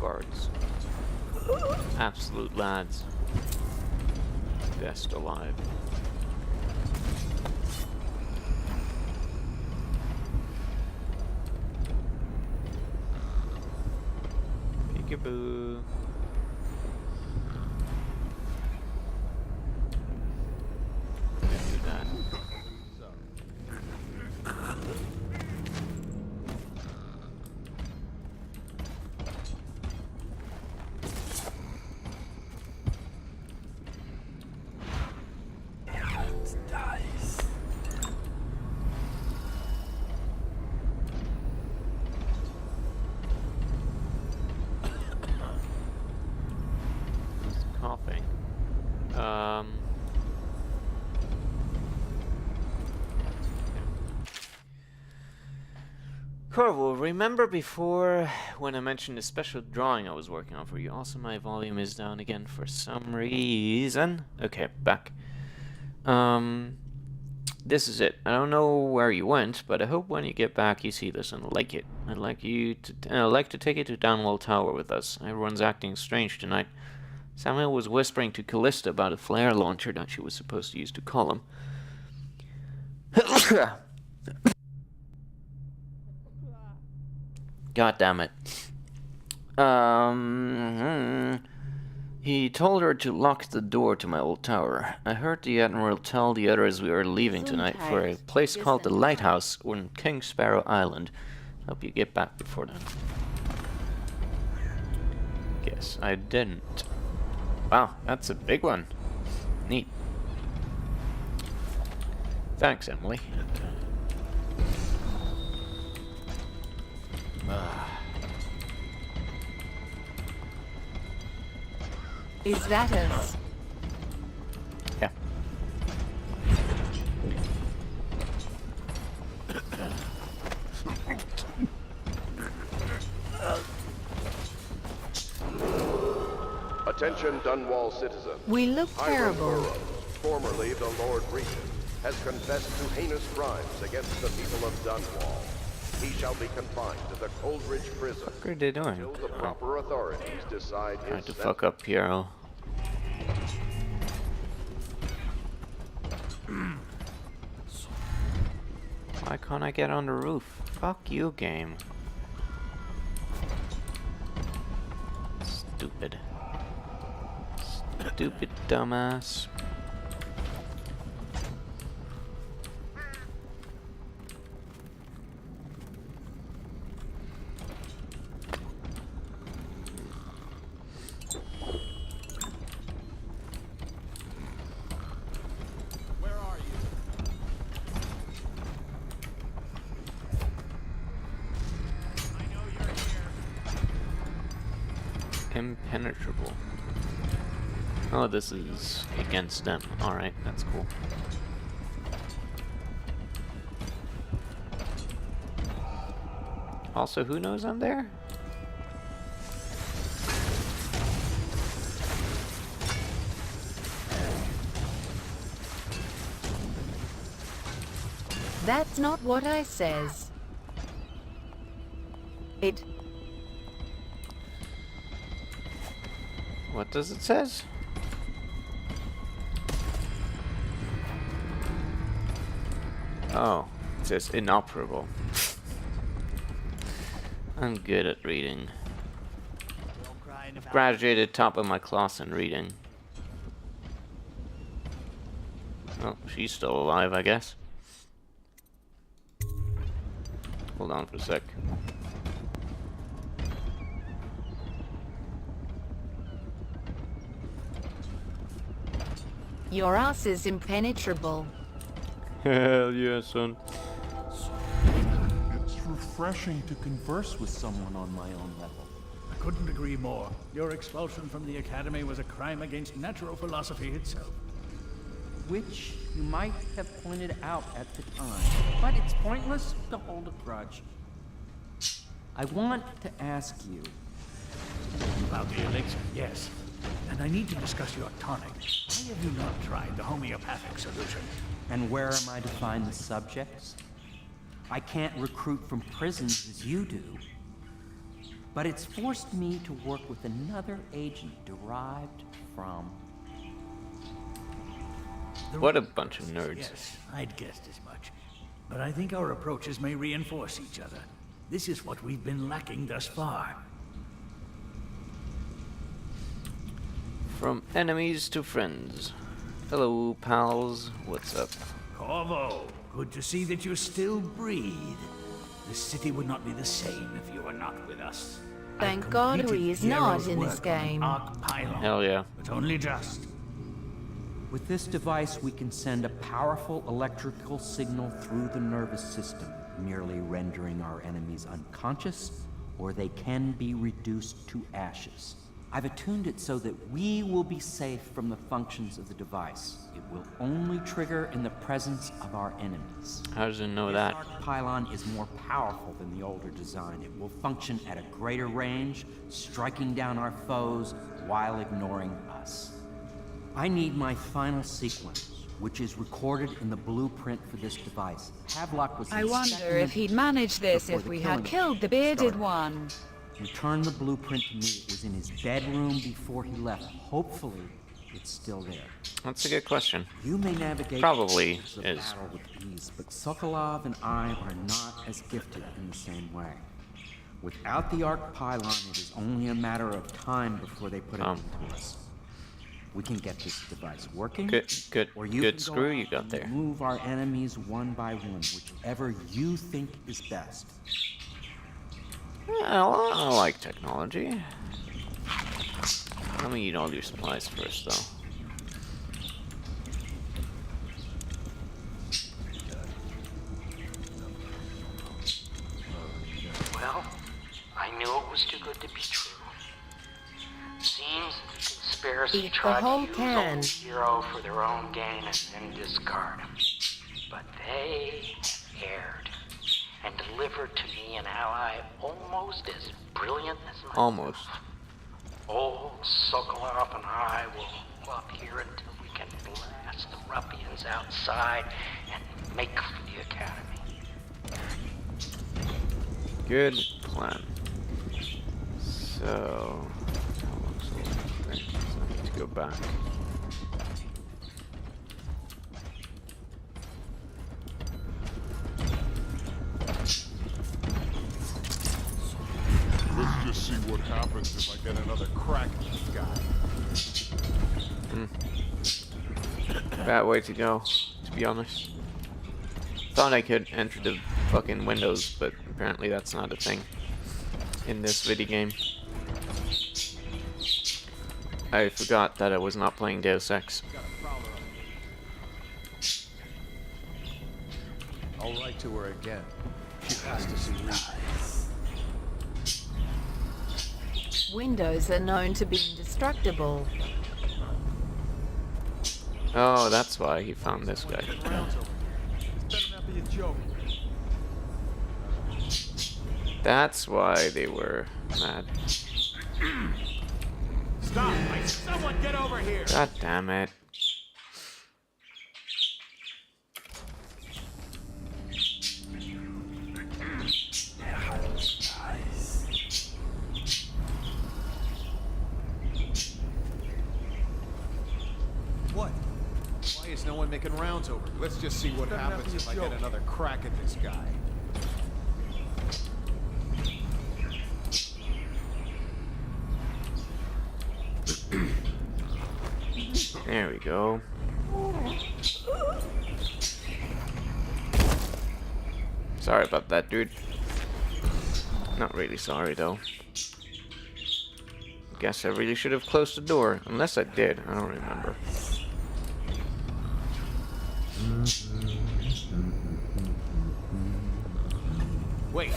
Speaker 1: guards. Absolute lads. Best alive. Boo. Do that. Coughing. Corvo, remember before when I mentioned the special drawing I was working on for you? Also, my volume is down again for some reason. Okay, back. This is it. I don't know where you went, but I hope when you get back you see this and like it. I'd like to take you to Downwell Tower with us. Everyone's acting strange tonight. Samuel was whispering to Callista about a flare launcher that she was supposed to use to call him. God damn it. He told her to lock the door to my old tower. I heard the Admiral tell the others we were leaving tonight for a place called the Lighthouse on King Sparrow Island. Hope you get back before then. Guess I didn't. Wow, that's a big one. Neat. Thanks, Emily.
Speaker 11: Is that us?
Speaker 1: Yeah.
Speaker 15: Attention Dunwall citizens.
Speaker 11: We look
Speaker 15: Hiram
Speaker 11: terrible.
Speaker 15: Burroughs, formerly the Lord Regent, has confessed to heinous crimes against the people of Dunwall. He shall be confined to the Coldridge prison.
Speaker 1: What are they doing?
Speaker 15: Until the proper authorities decide
Speaker 1: Trying
Speaker 15: his
Speaker 1: to
Speaker 15: sentence.
Speaker 1: fuck up Piero. Why can't I get on the roof? Fuck you, game. Stupid. Stupid dumbass. Impenetrable. Oh, this is against them. Alright, that's cool. Also, who knows I'm there?
Speaker 11: That's not what I says. It.
Speaker 1: What does it says? Oh, it says inoperable. I'm good at reading. I've graduated top of my class in reading. Oh, she's still alive, I guess. Hold on for a sec.
Speaker 11: Your ass is impenetrable.
Speaker 1: Hell yeah, son.
Speaker 16: It's refreshing to converse with someone on my own level.
Speaker 6: I couldn't agree more. Your expulsion from the Academy was a crime against natural philosophy itself.
Speaker 13: Which you might have pointed out at the time. But it's pointless to hold a grudge. I want to ask you.
Speaker 6: About the elixir, yes. And I need to discuss your tonic. Why have you not tried the homeopathic solution?
Speaker 13: And where am I to find the subjects? I can't recruit from prisons as you do. But it's forced me to work with another agent derived from...
Speaker 1: What a bunch of nerds.
Speaker 6: Yes, I'd guessed as much. But I think our approaches may reinforce each other. This is what we've been lacking thus far.
Speaker 1: From enemies to friends. Hello, pals. What's up?
Speaker 4: Corvo, good to see that you still breathe. The city would not be the same if you were not with us.
Speaker 11: Thank God he is not in this game.
Speaker 1: Hell yeah.
Speaker 4: But only just.
Speaker 13: With this device, we can send a powerful electrical signal through the nervous system, merely rendering our enemies unconscious, or they can be reduced to ashes. I've attuned it so that we will be safe from the functions of the device. It will only trigger in the presence of our enemies.
Speaker 1: How does it know that?
Speaker 13: This arc pylon is more powerful than the older design. It will function at a greater range, striking down our foes while ignoring us. I need my final sequence, which is recorded in the blueprint for this device. Havelock was
Speaker 2: I wonder if he'd managed this if we had killed the bearded one.
Speaker 13: Return the blueprint to me. It was in his bedroom before he left. Hopefully, it's still there.
Speaker 1: That's a good question.
Speaker 13: You may navigate
Speaker 1: probably
Speaker 13: the
Speaker 1: is
Speaker 13: battle with ease, but Sokolov and I are not as gifted in the same way. Without the arc pylon, it is only a matter of time before they put it into us. We can get this device working.
Speaker 1: Or you good screw you got there.
Speaker 13: Move our enemies one by one, whichever you think is best.
Speaker 1: Well, I like technology. Let me eat all your supplies first, though.
Speaker 17: Well, I knew it was too good to be true. Seems the conspiracy tried to use old hero for their own gain and then discard him. But they erred and delivered to me an ally almost as brilliant as myself.
Speaker 1: Almost.
Speaker 17: Old Sokolov and I will hold up here until we can blast the ruffians outside and make for the academy.
Speaker 1: Good plan. So, I need to go back.
Speaker 18: Let's just see what happens if I get another crack at this guy.
Speaker 1: Bad way to go, to be honest. Thought I could enter the fucking windows, but apparently that's not a thing in this video game. I forgot that I was not playing Deus Ex.
Speaker 8: I'll write to her again. She has to see reason.
Speaker 11: Windows are known to be indestructible.
Speaker 1: Oh, that's why he found this guy. That's why they were mad.
Speaker 5: Stop! Someone get over here!
Speaker 1: God damn it.
Speaker 8: What? Why is no one making rounds over? Let's just see what happens if I get another crack at this guy.
Speaker 1: There we go. Sorry about that, dude. Not really sorry, though. Guess I really should have closed the door. Unless I did. I don't remember.
Speaker 8: Wait.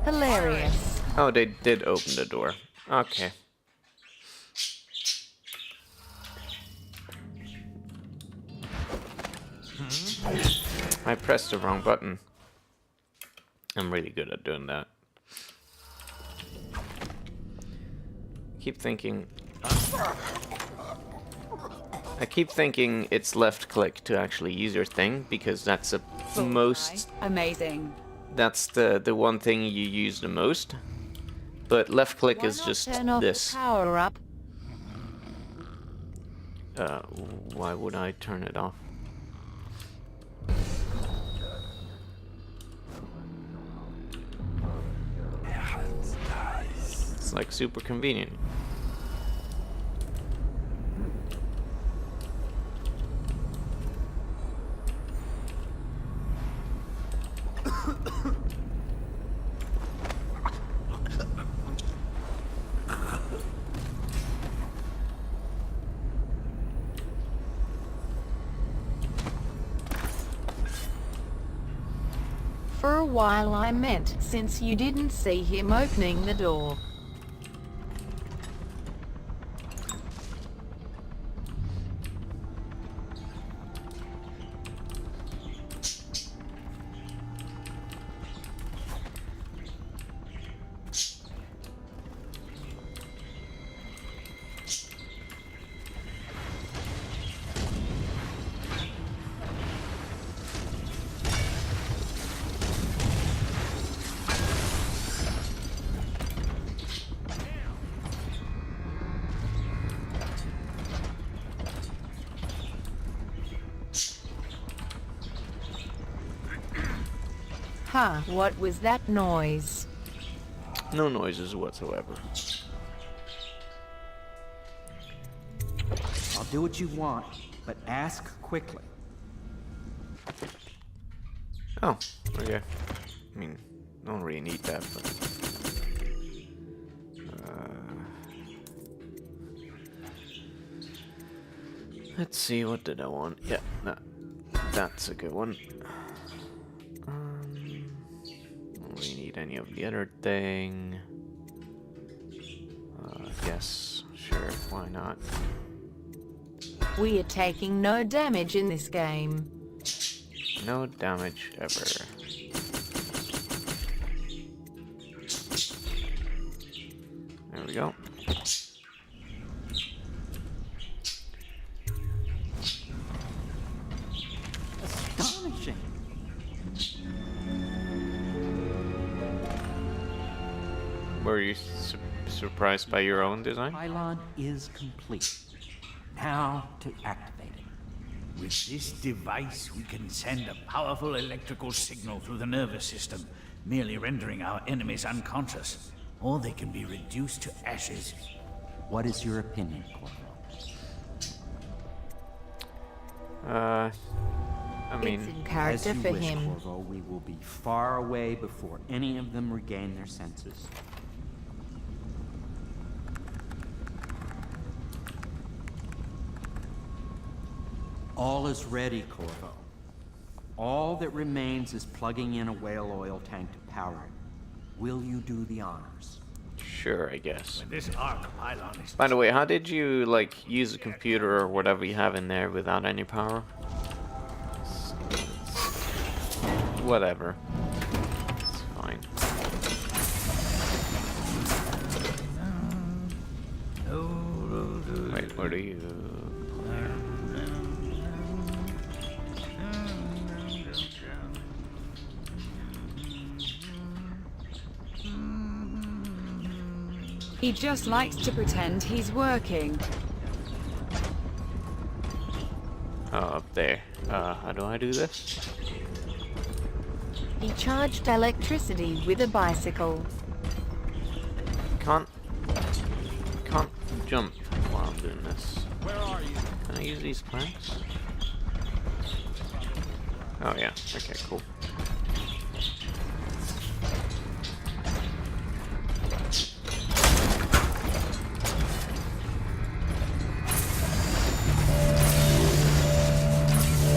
Speaker 11: Hilarious.
Speaker 1: Oh, they did open the door. Okay. I pressed the wrong button. I'm really good at doing that. I keep thinking it's left click to actually use your thing, because that's the most
Speaker 2: amazing.
Speaker 1: That's the one thing you use the most. But left click is just this.
Speaker 11: Power up.
Speaker 1: Why would I turn it off? It's like super convenient.
Speaker 11: For a while I meant, since you didn't see him opening the door. Huh, what was that noise?
Speaker 1: No noises whatsoever.
Speaker 13: I'll do what you want, but ask quickly.
Speaker 1: Oh, okay. I mean, don't really need that, but... let's see, what did I want? Yeah, that's a good one. Don't really need any of the other thing. Yes, sure, why not?
Speaker 11: We are taking no damage in this game.
Speaker 1: No damage ever. There we go.
Speaker 13: Astonishing.
Speaker 1: Were you surprised by your own design?
Speaker 13: Pylon is complete. Now to activate it.
Speaker 19: With this device, we can send a powerful electrical signal through the nervous system, merely rendering our enemies unconscious, or they can be reduced to ashes.
Speaker 13: What is your opinion, Corvo?
Speaker 1: I mean,
Speaker 11: it's in character
Speaker 13: as you
Speaker 11: for
Speaker 13: wish,
Speaker 11: him.
Speaker 13: Corvo, we will be far away before any of them regain their senses. All is ready, Corvo. All that remains is plugging in a whale oil tank to power it. Will you do the honors?
Speaker 1: sure, I guess.
Speaker 19: When this arc pylon is...
Speaker 1: By the way, how did you, like, use a computer or whatever you have in there without any power? Whatever. It's fine. Wait, what are you...
Speaker 2: He just likes to pretend he's working.
Speaker 1: Oh, up there. How do I do this?
Speaker 11: He charged electricity with a bicycle.
Speaker 1: Can't jump while I'm doing this.
Speaker 18: Where are you?
Speaker 1: Can I use these planks? Oh yeah, okay, cool.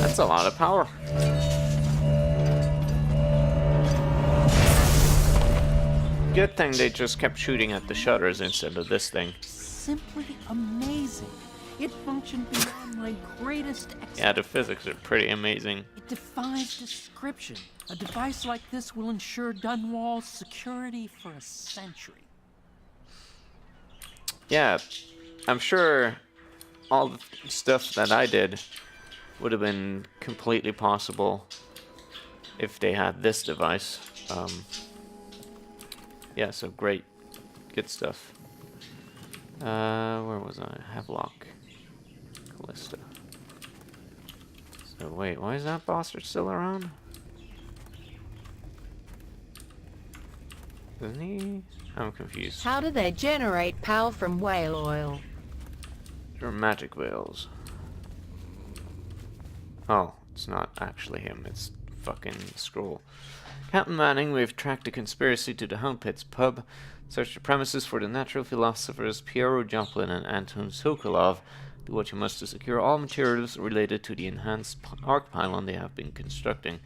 Speaker 1: That's a lot of power. Good thing they just kept shooting at the shutters instead of this thing.
Speaker 13: Simply amazing. It functioned beyond my greatest expectations.
Speaker 1: Yeah, the physics are pretty amazing.
Speaker 13: It defies description. A device like this will ensure Dunwall's security for a century.
Speaker 1: Yeah, I'm sure all the stuff that I did would have been completely possible if they had this device. Yeah, so great. Good stuff. Where was I? Havelock. Callista. So wait, why is that bastard still around? Isn't he? I'm confused.
Speaker 11: How do they generate power from whale oil?
Speaker 1: They're magic whales. Oh, it's not actually him, it's fucking Scroll. Captain Manning, we've tracked a conspiracy to the Hound Pit's pub, searched the premises for the natural philosophers Piero Joplin and Anton Sokolov. Do what you must to secure all materials related to the enhanced arc pylon they have been constructing.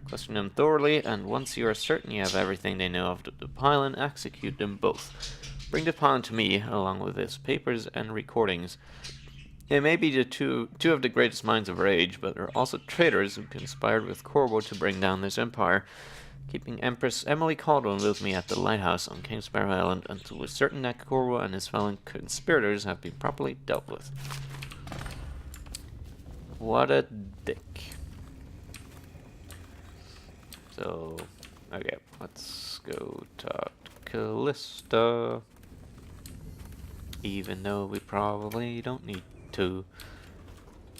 Speaker 1: Question them thoroughly, and once you are certain you have everything they know of the Pylon, execute them both. Bring the Pylon to me, along with his papers and recordings. They may be the two of the greatest minds of our age, but are also traitors who conspired with Corvo to bring down this empire, keeping Empress Emily Caldwell with me at the lighthouse on King Sparrow Island until we're certain that Corvo and his fellow conspirators have been properly dealt with. What a dick. So, okay, let's go talk to Callista. Even though we probably don't need to.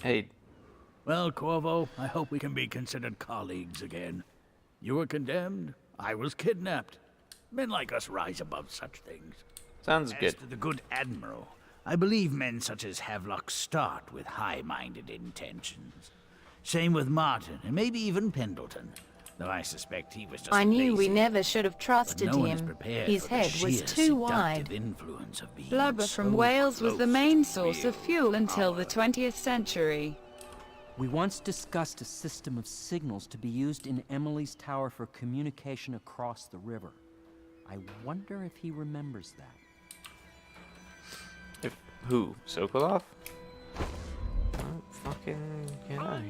Speaker 1: Hey.
Speaker 19: Well, Corvo, I hope we can be considered colleagues again. You were condemned, I was kidnapped. Men like us rise above such things.
Speaker 1: Sounds good.
Speaker 19: As to the good Admiral, I believe men such as Havelock start with high-minded intentions. Same with Martin, and maybe even Pendleton. Though I suspect he was just
Speaker 11: I knew
Speaker 19: lazy.
Speaker 11: we never should have trusted
Speaker 19: No one is
Speaker 11: him.
Speaker 19: prepared
Speaker 11: His
Speaker 19: for the
Speaker 11: head was
Speaker 19: sheer
Speaker 11: too wide.
Speaker 19: seductive influence of being
Speaker 2: Blubber from
Speaker 19: so
Speaker 2: Wales was the
Speaker 19: close
Speaker 2: main
Speaker 19: to
Speaker 2: source of
Speaker 19: real
Speaker 2: fuel until
Speaker 19: power.
Speaker 2: the 20th century.
Speaker 13: We once discussed a system of signals to be used in Emily's tower for communication across the river. I wonder if he remembers that.
Speaker 1: If who? Sokolov? Oh, fucking can I?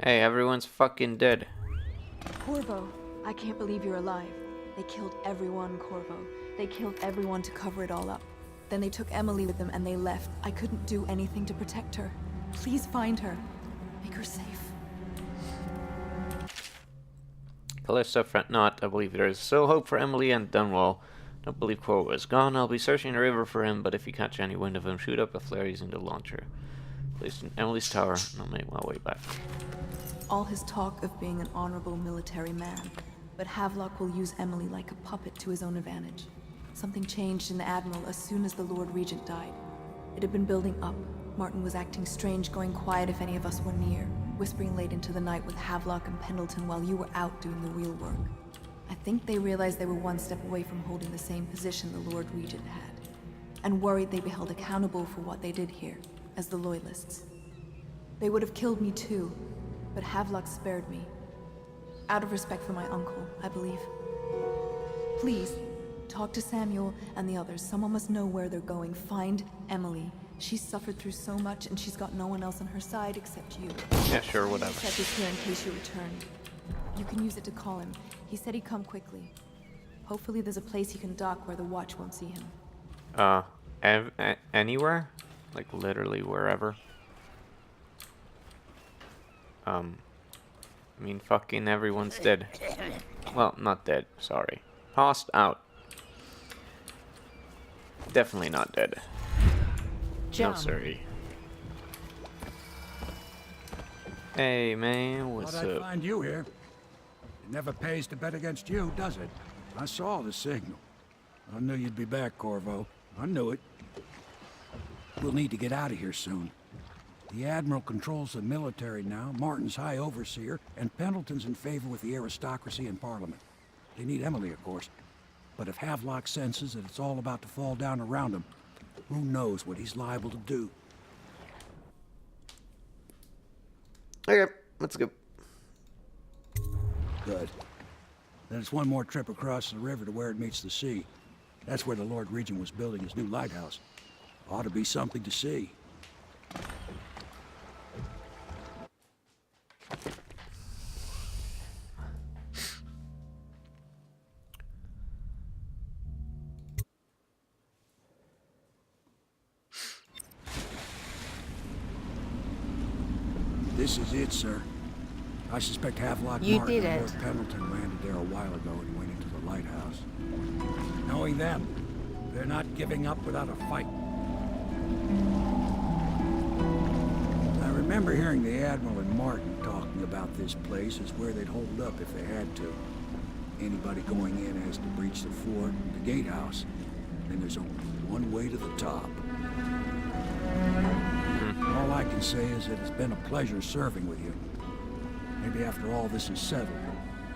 Speaker 1: Hey, everyone's fucking dead.
Speaker 20: Corvo, I can't believe you're alive. They killed everyone, Corvo. They killed everyone to cover it all up. Then they took Emily with them and they left. I couldn't do anything to protect her. Please find her. Make her safe.
Speaker 1: Callista, fret not. I believe there is still hope for Emily and Dunwall. Don't believe Corvo is gone. I'll be searching the river for him, but if you catch any wind of him, shoot up a flare using the launcher. Placed in Emily's tower, and I'll make my way back.
Speaker 20: All his talk of being an honorable military man, but Havelock will use Emily like a puppet to his own advantage. Something changed in the Admiral as soon as the Lord Regent died. It had been building up. Martin was acting strange, going quiet if any of us were near, whispering late into the night with Havelock and Pendleton while you were out doing the real work. I think they realized they were one step away from holding the same position the Lord Regent had, and worried they'd be held accountable for what they did here, as the Loyalists. They would have killed me too, but Havelock spared me. Out of respect for my uncle, I believe. Please, talk to Samuel and the others. Someone must know where they're going. Find Emily. She's suffered through so much, and she's got no one else on her side except you.
Speaker 1: Yeah, sure, whatever.
Speaker 20: Check is here in case you return. You can use it to call him. He said he'd come quickly. Hopefully there's a place he can dock where the watch won't see him.
Speaker 1: Anywhere? Like, literally wherever? I mean, fucking everyone's dead. Well, not dead, sorry. Passed out. Definitely not dead.
Speaker 11: Jump.
Speaker 1: No, sorry. Hey, man, what's
Speaker 21: Thought I'd
Speaker 1: up?
Speaker 21: find you here. It never pays to bet against you, does it? I saw the signal. I knew you'd be back, Corvo. I knew it. We'll need to get out of here soon. The Admiral controls the military now, Martin's High Overseer, and Pendleton's in favor with the aristocracy and Parliament. They need Emily, of course. But if Havelock senses that it's all about to fall down around him, who knows what he's liable to do.
Speaker 1: Okay, let's go.
Speaker 21: Good. Then it's one more trip across the river to where it meets the sea. That's where the Lord Regent was building his new lighthouse. Ought to be something to see. This is it, sir. I suspect Havelock,
Speaker 11: You
Speaker 21: Martin,
Speaker 11: did
Speaker 21: and
Speaker 11: it.
Speaker 21: Lord Pendleton landed there a while ago and went into the lighthouse. Knowing them, they're not giving up without a fight. I remember hearing the Admiral and Martin talking about this place as where they'd hold up if they had to. Anybody going in has to breach the fort, the gatehouse, and there's only one way to the top. All I can say is that it's been a pleasure serving with you. Maybe after all this is settled,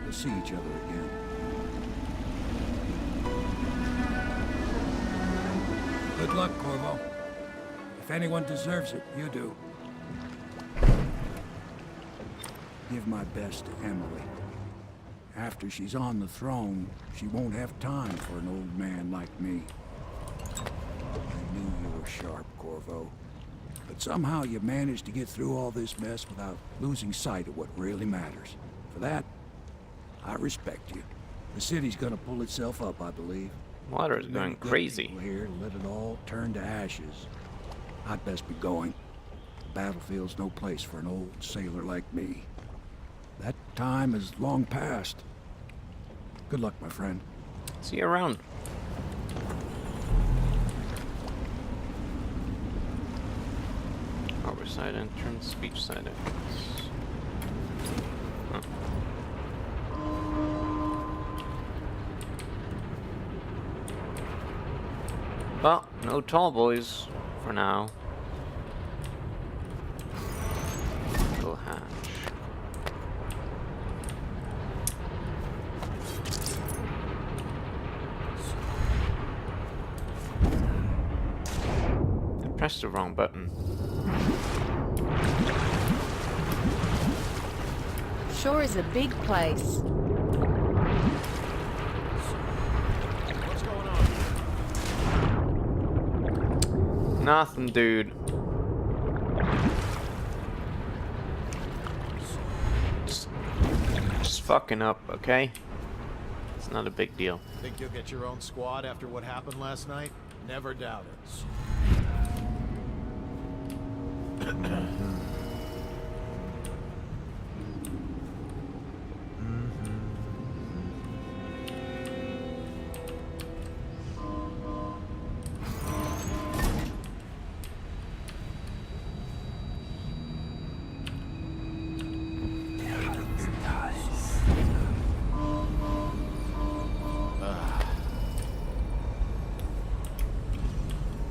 Speaker 21: we'll see each other again. Good luck, Corvo. If anyone deserves it, you do. Give my best to Emily. After she's on the throne, she won't have time for an old man like me. I knew you were sharp, Corvo. But somehow you managed to get through all this mess without losing sight of what really matters. For that, I respect you. The city's gonna pull itself up, I believe.
Speaker 1: Water is going crazy.
Speaker 21: Here, let it all turn to ashes. I'd best be going. The battlefield's no place for an old sailor like me. That time is long past. Good luck, my friend.
Speaker 1: See you around. Harbor side entrance, beach side entrance. Huh. Well, no tall boys for now. Go hatch. I pressed the wrong button.
Speaker 11: Sure is a big place.
Speaker 8: What's going on?
Speaker 1: Nothing, dude. Just fucking up, okay? It's not a big deal.
Speaker 8: Think you'll get your own squad after what happened last night? Never doubt it.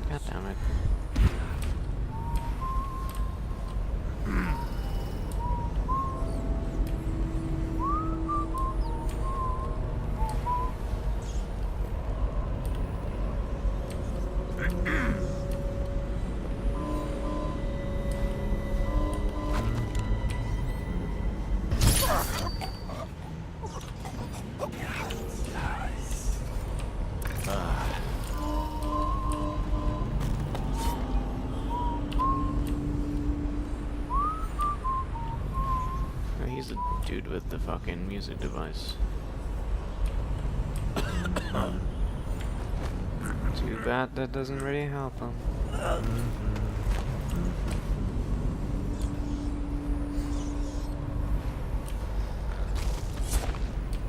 Speaker 1: God damn it. He's the dude with the fucking music device. Too bad that doesn't really help him.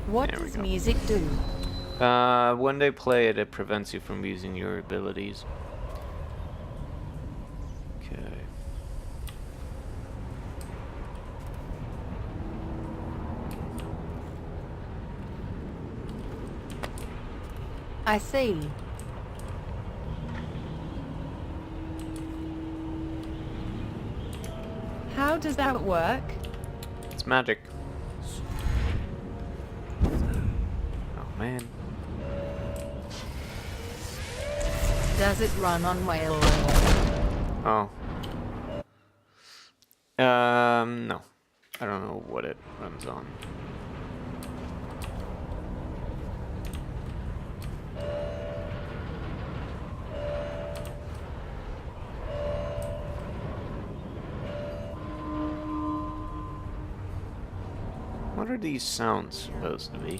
Speaker 11: What does music do?
Speaker 1: When they play it, it prevents you from using your abilities. Okay.
Speaker 11: I see. How does that work?
Speaker 1: It's magic. Oh man.
Speaker 11: Does it run on whale?
Speaker 1: Oh. No. I don't know what it runs on. What are these sounds supposed to be?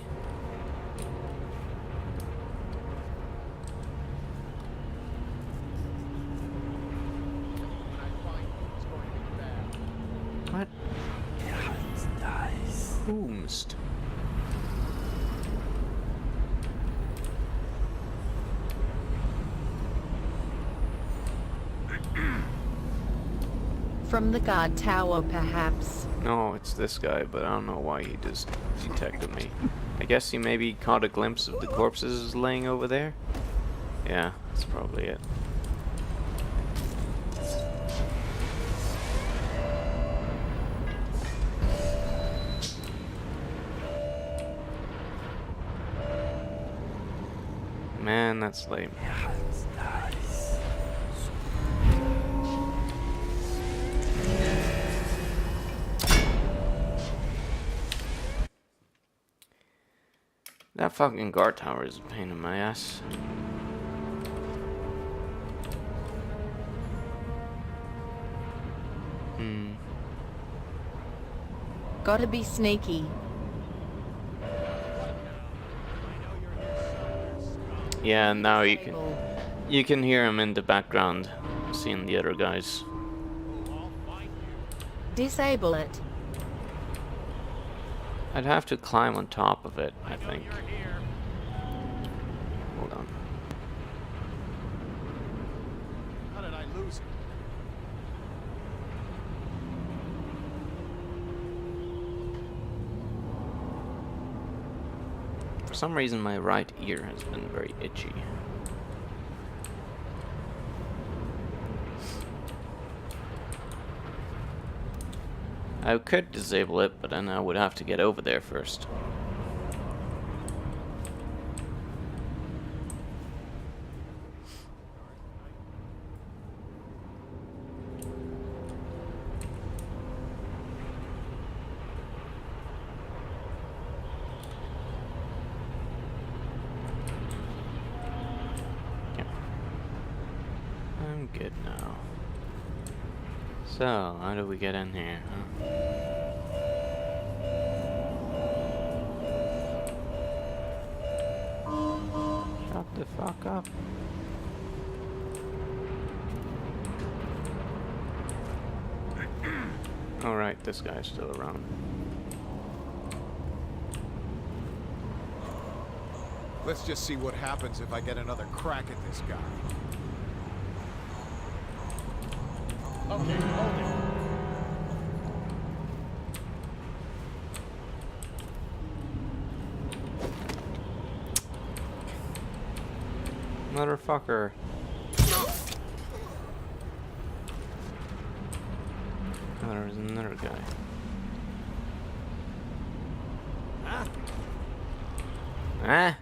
Speaker 1: What? Whomst?
Speaker 11: From the guard tower, perhaps.
Speaker 1: No, it's this guy, but I don't know why he just detected me. I guess he maybe caught a glimpse of the corpses laying over there? Yeah, that's probably it. Man, that's lame. That fucking guard tower is a pain in my ass.
Speaker 11: Gotta be sneaky.
Speaker 1: Yeah, now you can hear him in the background, seeing the other guys.
Speaker 11: Disable it.
Speaker 1: I'd have to climb on top of it, I think. Hold on.
Speaker 8: How did I lose it?
Speaker 1: For some reason, my right ear has been very itchy. I could disable it, but then I would have to get over there first. I'm good now. So, how do we get in here? Huh? Shut the fuck up. Alright, this guy's still around.
Speaker 8: Let's just see what happens if I get another crack at this guy. Okay, hold it.
Speaker 1: Motherfucker. Oh, there's another guy. Ah?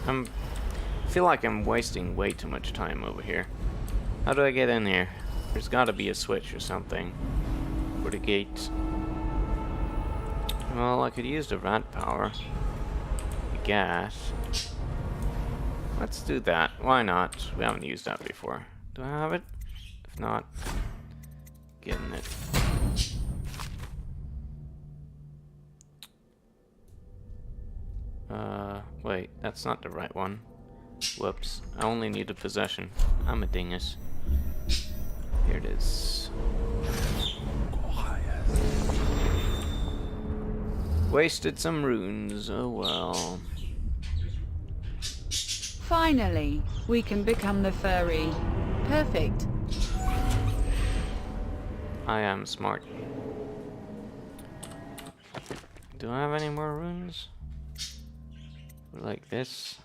Speaker 1: I feel like I'm wasting way too much time over here. How do I get in here? There's gotta be a switch or something for the gate. Well, I could use the rat power. The gas. Let's do that. Why not? We haven't used that before. Do I have it? If not, getting it. Wait, that's not the right one. Whoops, I only need a possession. I'm a dingus. Here it is. Wasted some runes, oh well.
Speaker 2: Finally, we can become the furry.
Speaker 11: Perfect.
Speaker 1: I am smart. Do I have any more runes? Like this?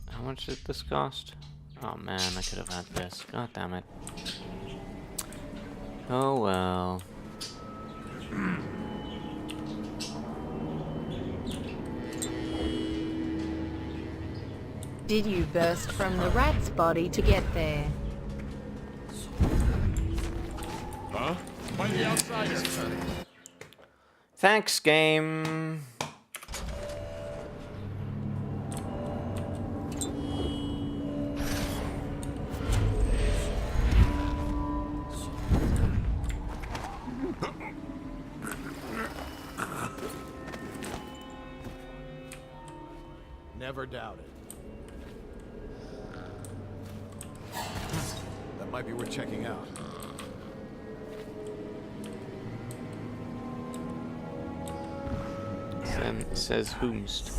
Speaker 1: How much did this cost? Oh man, I could have had this. God damn it. Oh well.
Speaker 11: Did you burst from the rat's body to get there?
Speaker 18: Huh? Find the outsider.
Speaker 1: Thanks, game.
Speaker 8: Never doubted. That might be worth checking out.
Speaker 1: Says whomst.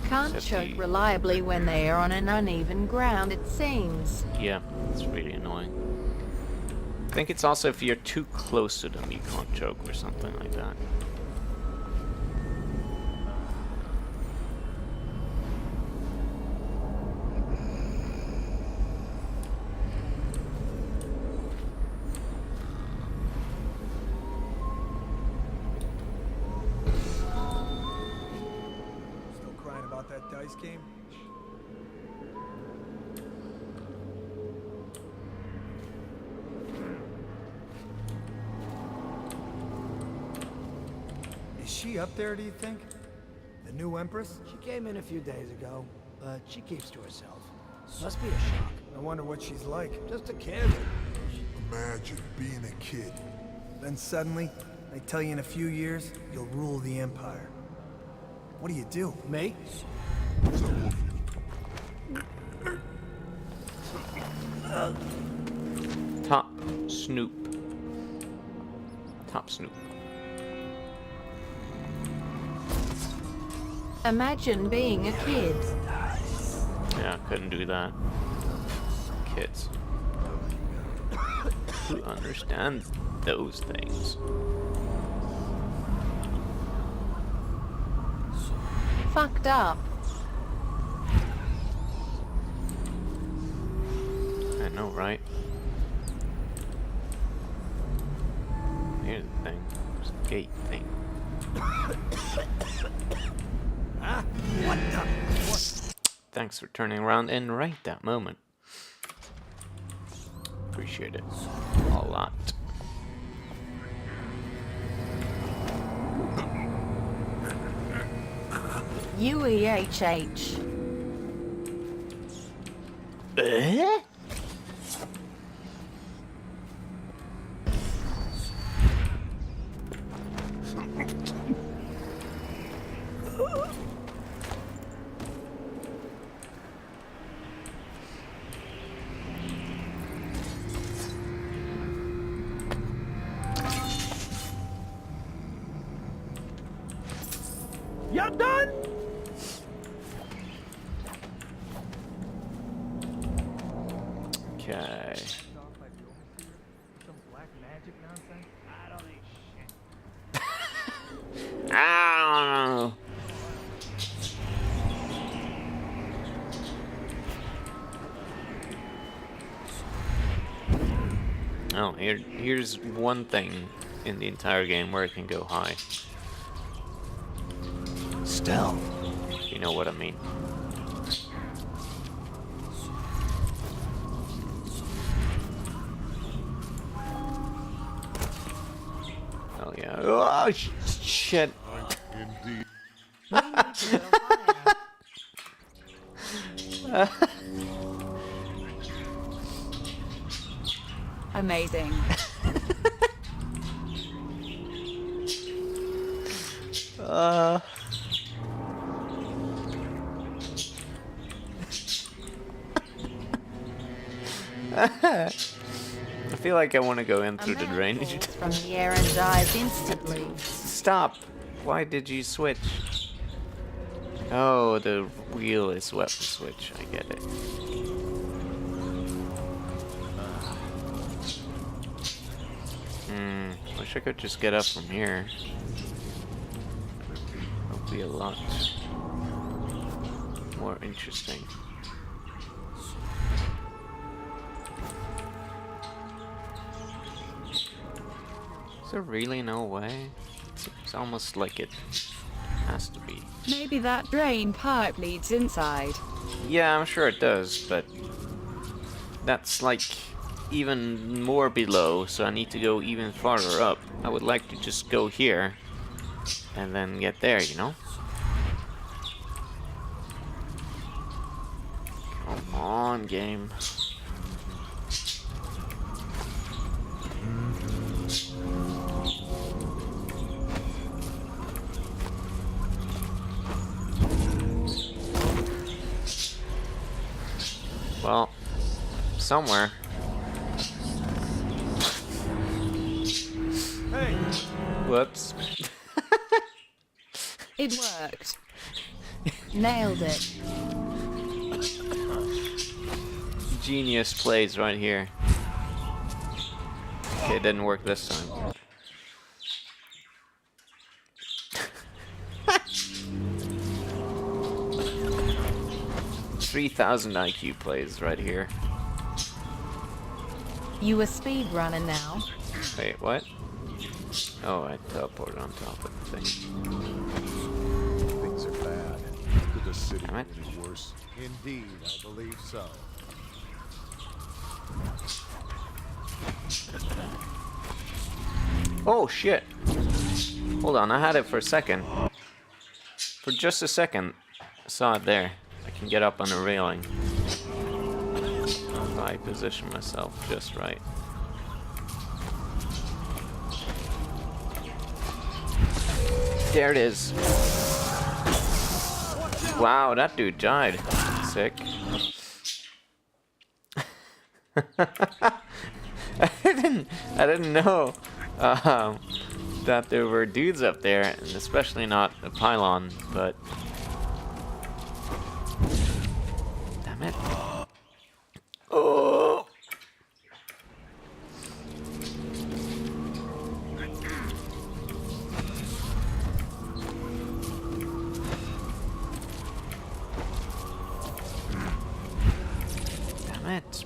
Speaker 11: Can't choke reliably when they are on an uneven ground, it seems.
Speaker 1: Yeah, it's really annoying. I think it's also if you're too close to them, you can't choke or something like that.
Speaker 3: Still crying about that dice game? Is she up there, do you think? The new Empress?
Speaker 4: She came in a few days ago, but she keeps to herself. Must be a shock.
Speaker 3: I wonder what she's like.
Speaker 4: Just a kid.
Speaker 18: Imagine being a kid.
Speaker 3: Then suddenly, they tell you in a few years, you'll rule the Empire. What do you do?
Speaker 4: Me?
Speaker 1: Top Snoop. Top Snoop.
Speaker 11: Imagine being a kid.
Speaker 1: Yeah, couldn't do that. Kids. Who understands those things?
Speaker 11: Fucked up.
Speaker 1: I know, right? Here's the thing. There's a gate thing.
Speaker 3: Ah, what the? What?
Speaker 1: Thanks for turning around in right that moment. Appreciate it a lot.
Speaker 11: UEHH.
Speaker 3: You're done?
Speaker 1: Okay.
Speaker 3: Some black magic nonsense? I don't think shit.
Speaker 1: I don't know. Oh, here's one thing in the entire game where it can go high. Stealth. You know what I mean. Oh yeah. Oh shit.
Speaker 18: Indeed.
Speaker 2: Amazing.
Speaker 1: I feel like I want to go in through the drainage.
Speaker 11: From the air and dive instantly.
Speaker 1: Stop! Why did you switch? Oh, the wheel is weapon switch. I get it. Wish I could just get up from here. Would be a lot more interesting. Is there really no way? It's almost like it has to be.
Speaker 2: Maybe that drain pipe leads inside.
Speaker 1: Yeah, I'm sure it does, but that's like even more below, so I need to go even farther up. I would like to just go here and then get there, you know? Come on, game. Well, somewhere.
Speaker 3: Hey!
Speaker 1: Whoops.
Speaker 2: It worked.
Speaker 11: Nailed it.
Speaker 1: Genius plays right here. Okay, it didn't work this time. 3,000 IQ plays right here.
Speaker 11: You a speedrunner now?
Speaker 1: Wait, what? Oh, I teleported on top of the thing.
Speaker 18: Things are bad. Could the city be any worse?
Speaker 8: Indeed, I believe so.
Speaker 1: Oh shit! Hold on, I had it for a second. For just a second. I saw it there. I can get up on the railing. If I position myself just right. There it is. Wow, that dude died. Sick. I didn't know that there were dudes up there, and especially not a pylon, but damn it. Oh. Damn it.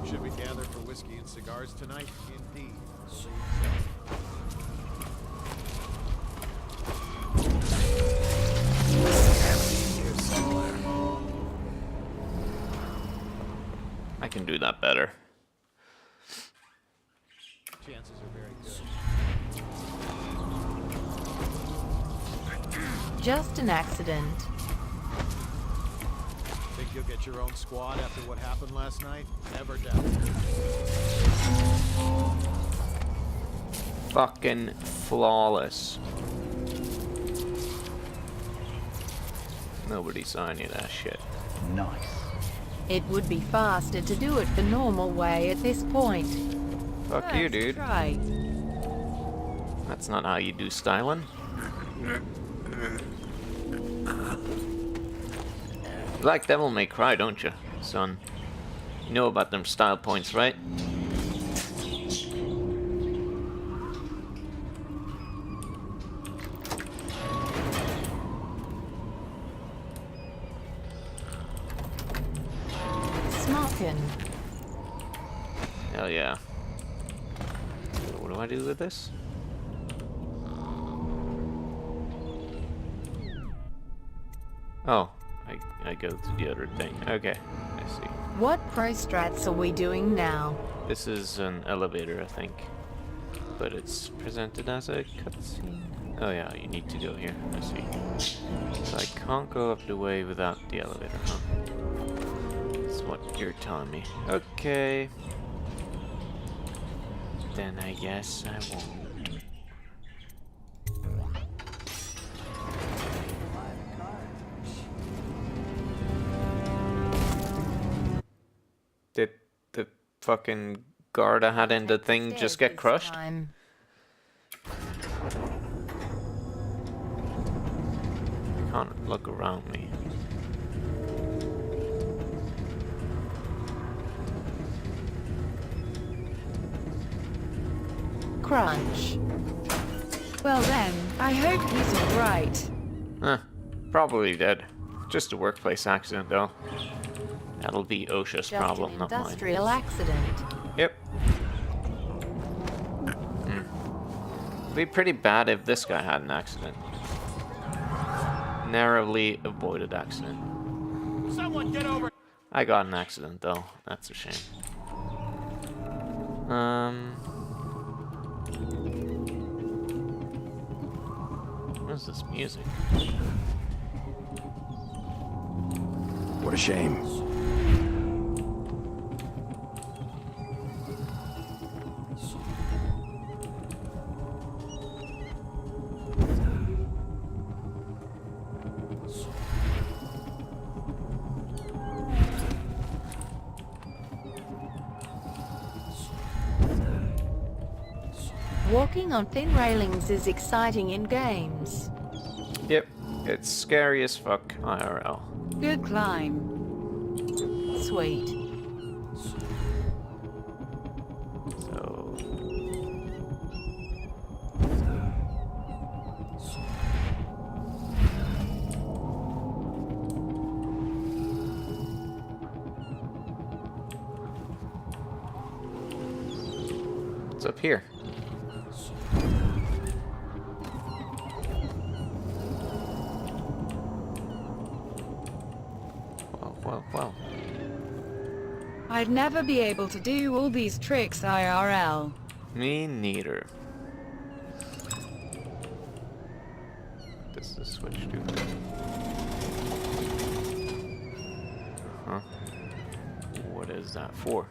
Speaker 8: Should we gather for whiskey and cigars tonight? Indeed.
Speaker 1: I can do that better.
Speaker 8: Chances are very good.
Speaker 11: Just an accident.
Speaker 8: Think you'll get your own squad after what happened last night? Never doubt it.
Speaker 1: Fucking flawless. Nobody saw any of that shit.
Speaker 12: Nice.
Speaker 11: It would be faster to do it the normal way at this point.
Speaker 1: Fuck you, dude.
Speaker 11: Try.
Speaker 1: That's not how you do styling. You like Devil May Cry, don't you, son? You know about them style points, right?
Speaker 11: Smokin'.
Speaker 1: Hell yeah. What do I do with this? Oh, I go to the other thing. Okay, I see.
Speaker 11: What pro strats are we doing now?
Speaker 1: This is an elevator, I think. But it's presented as a cutscene. Oh yeah, you need to go here. I see. So I can't go up the way without the elevator, huh? That's what you're telling me. Okay. Then I guess I won't. Did the fucking guard I had in the thing just get crushed?
Speaker 11: Time.
Speaker 1: I can't look around me.
Speaker 11: Crunch.
Speaker 2: Well then, I hope he's alright.
Speaker 1: Huh. Probably dead. Just a workplace accident, though. That'll be OSHA's problem, not mine.
Speaker 11: Industrial accident.
Speaker 1: Yep. It'd be pretty bad if this guy had an accident. Narrowly avoided accident.
Speaker 5: Someone get over.
Speaker 1: I got an accident, though. That's a shame. What is this music?
Speaker 9: What a shame.
Speaker 11: Walking on thin railings is exciting in games.
Speaker 1: Yep, it's scary as fuck IRL.
Speaker 2: Good climb.
Speaker 11: sweet.
Speaker 1: So... what's up here? Well.
Speaker 2: I'd never be able to do all these tricks IRL.
Speaker 1: Me neither. Does this switch do? Huh? What is that for?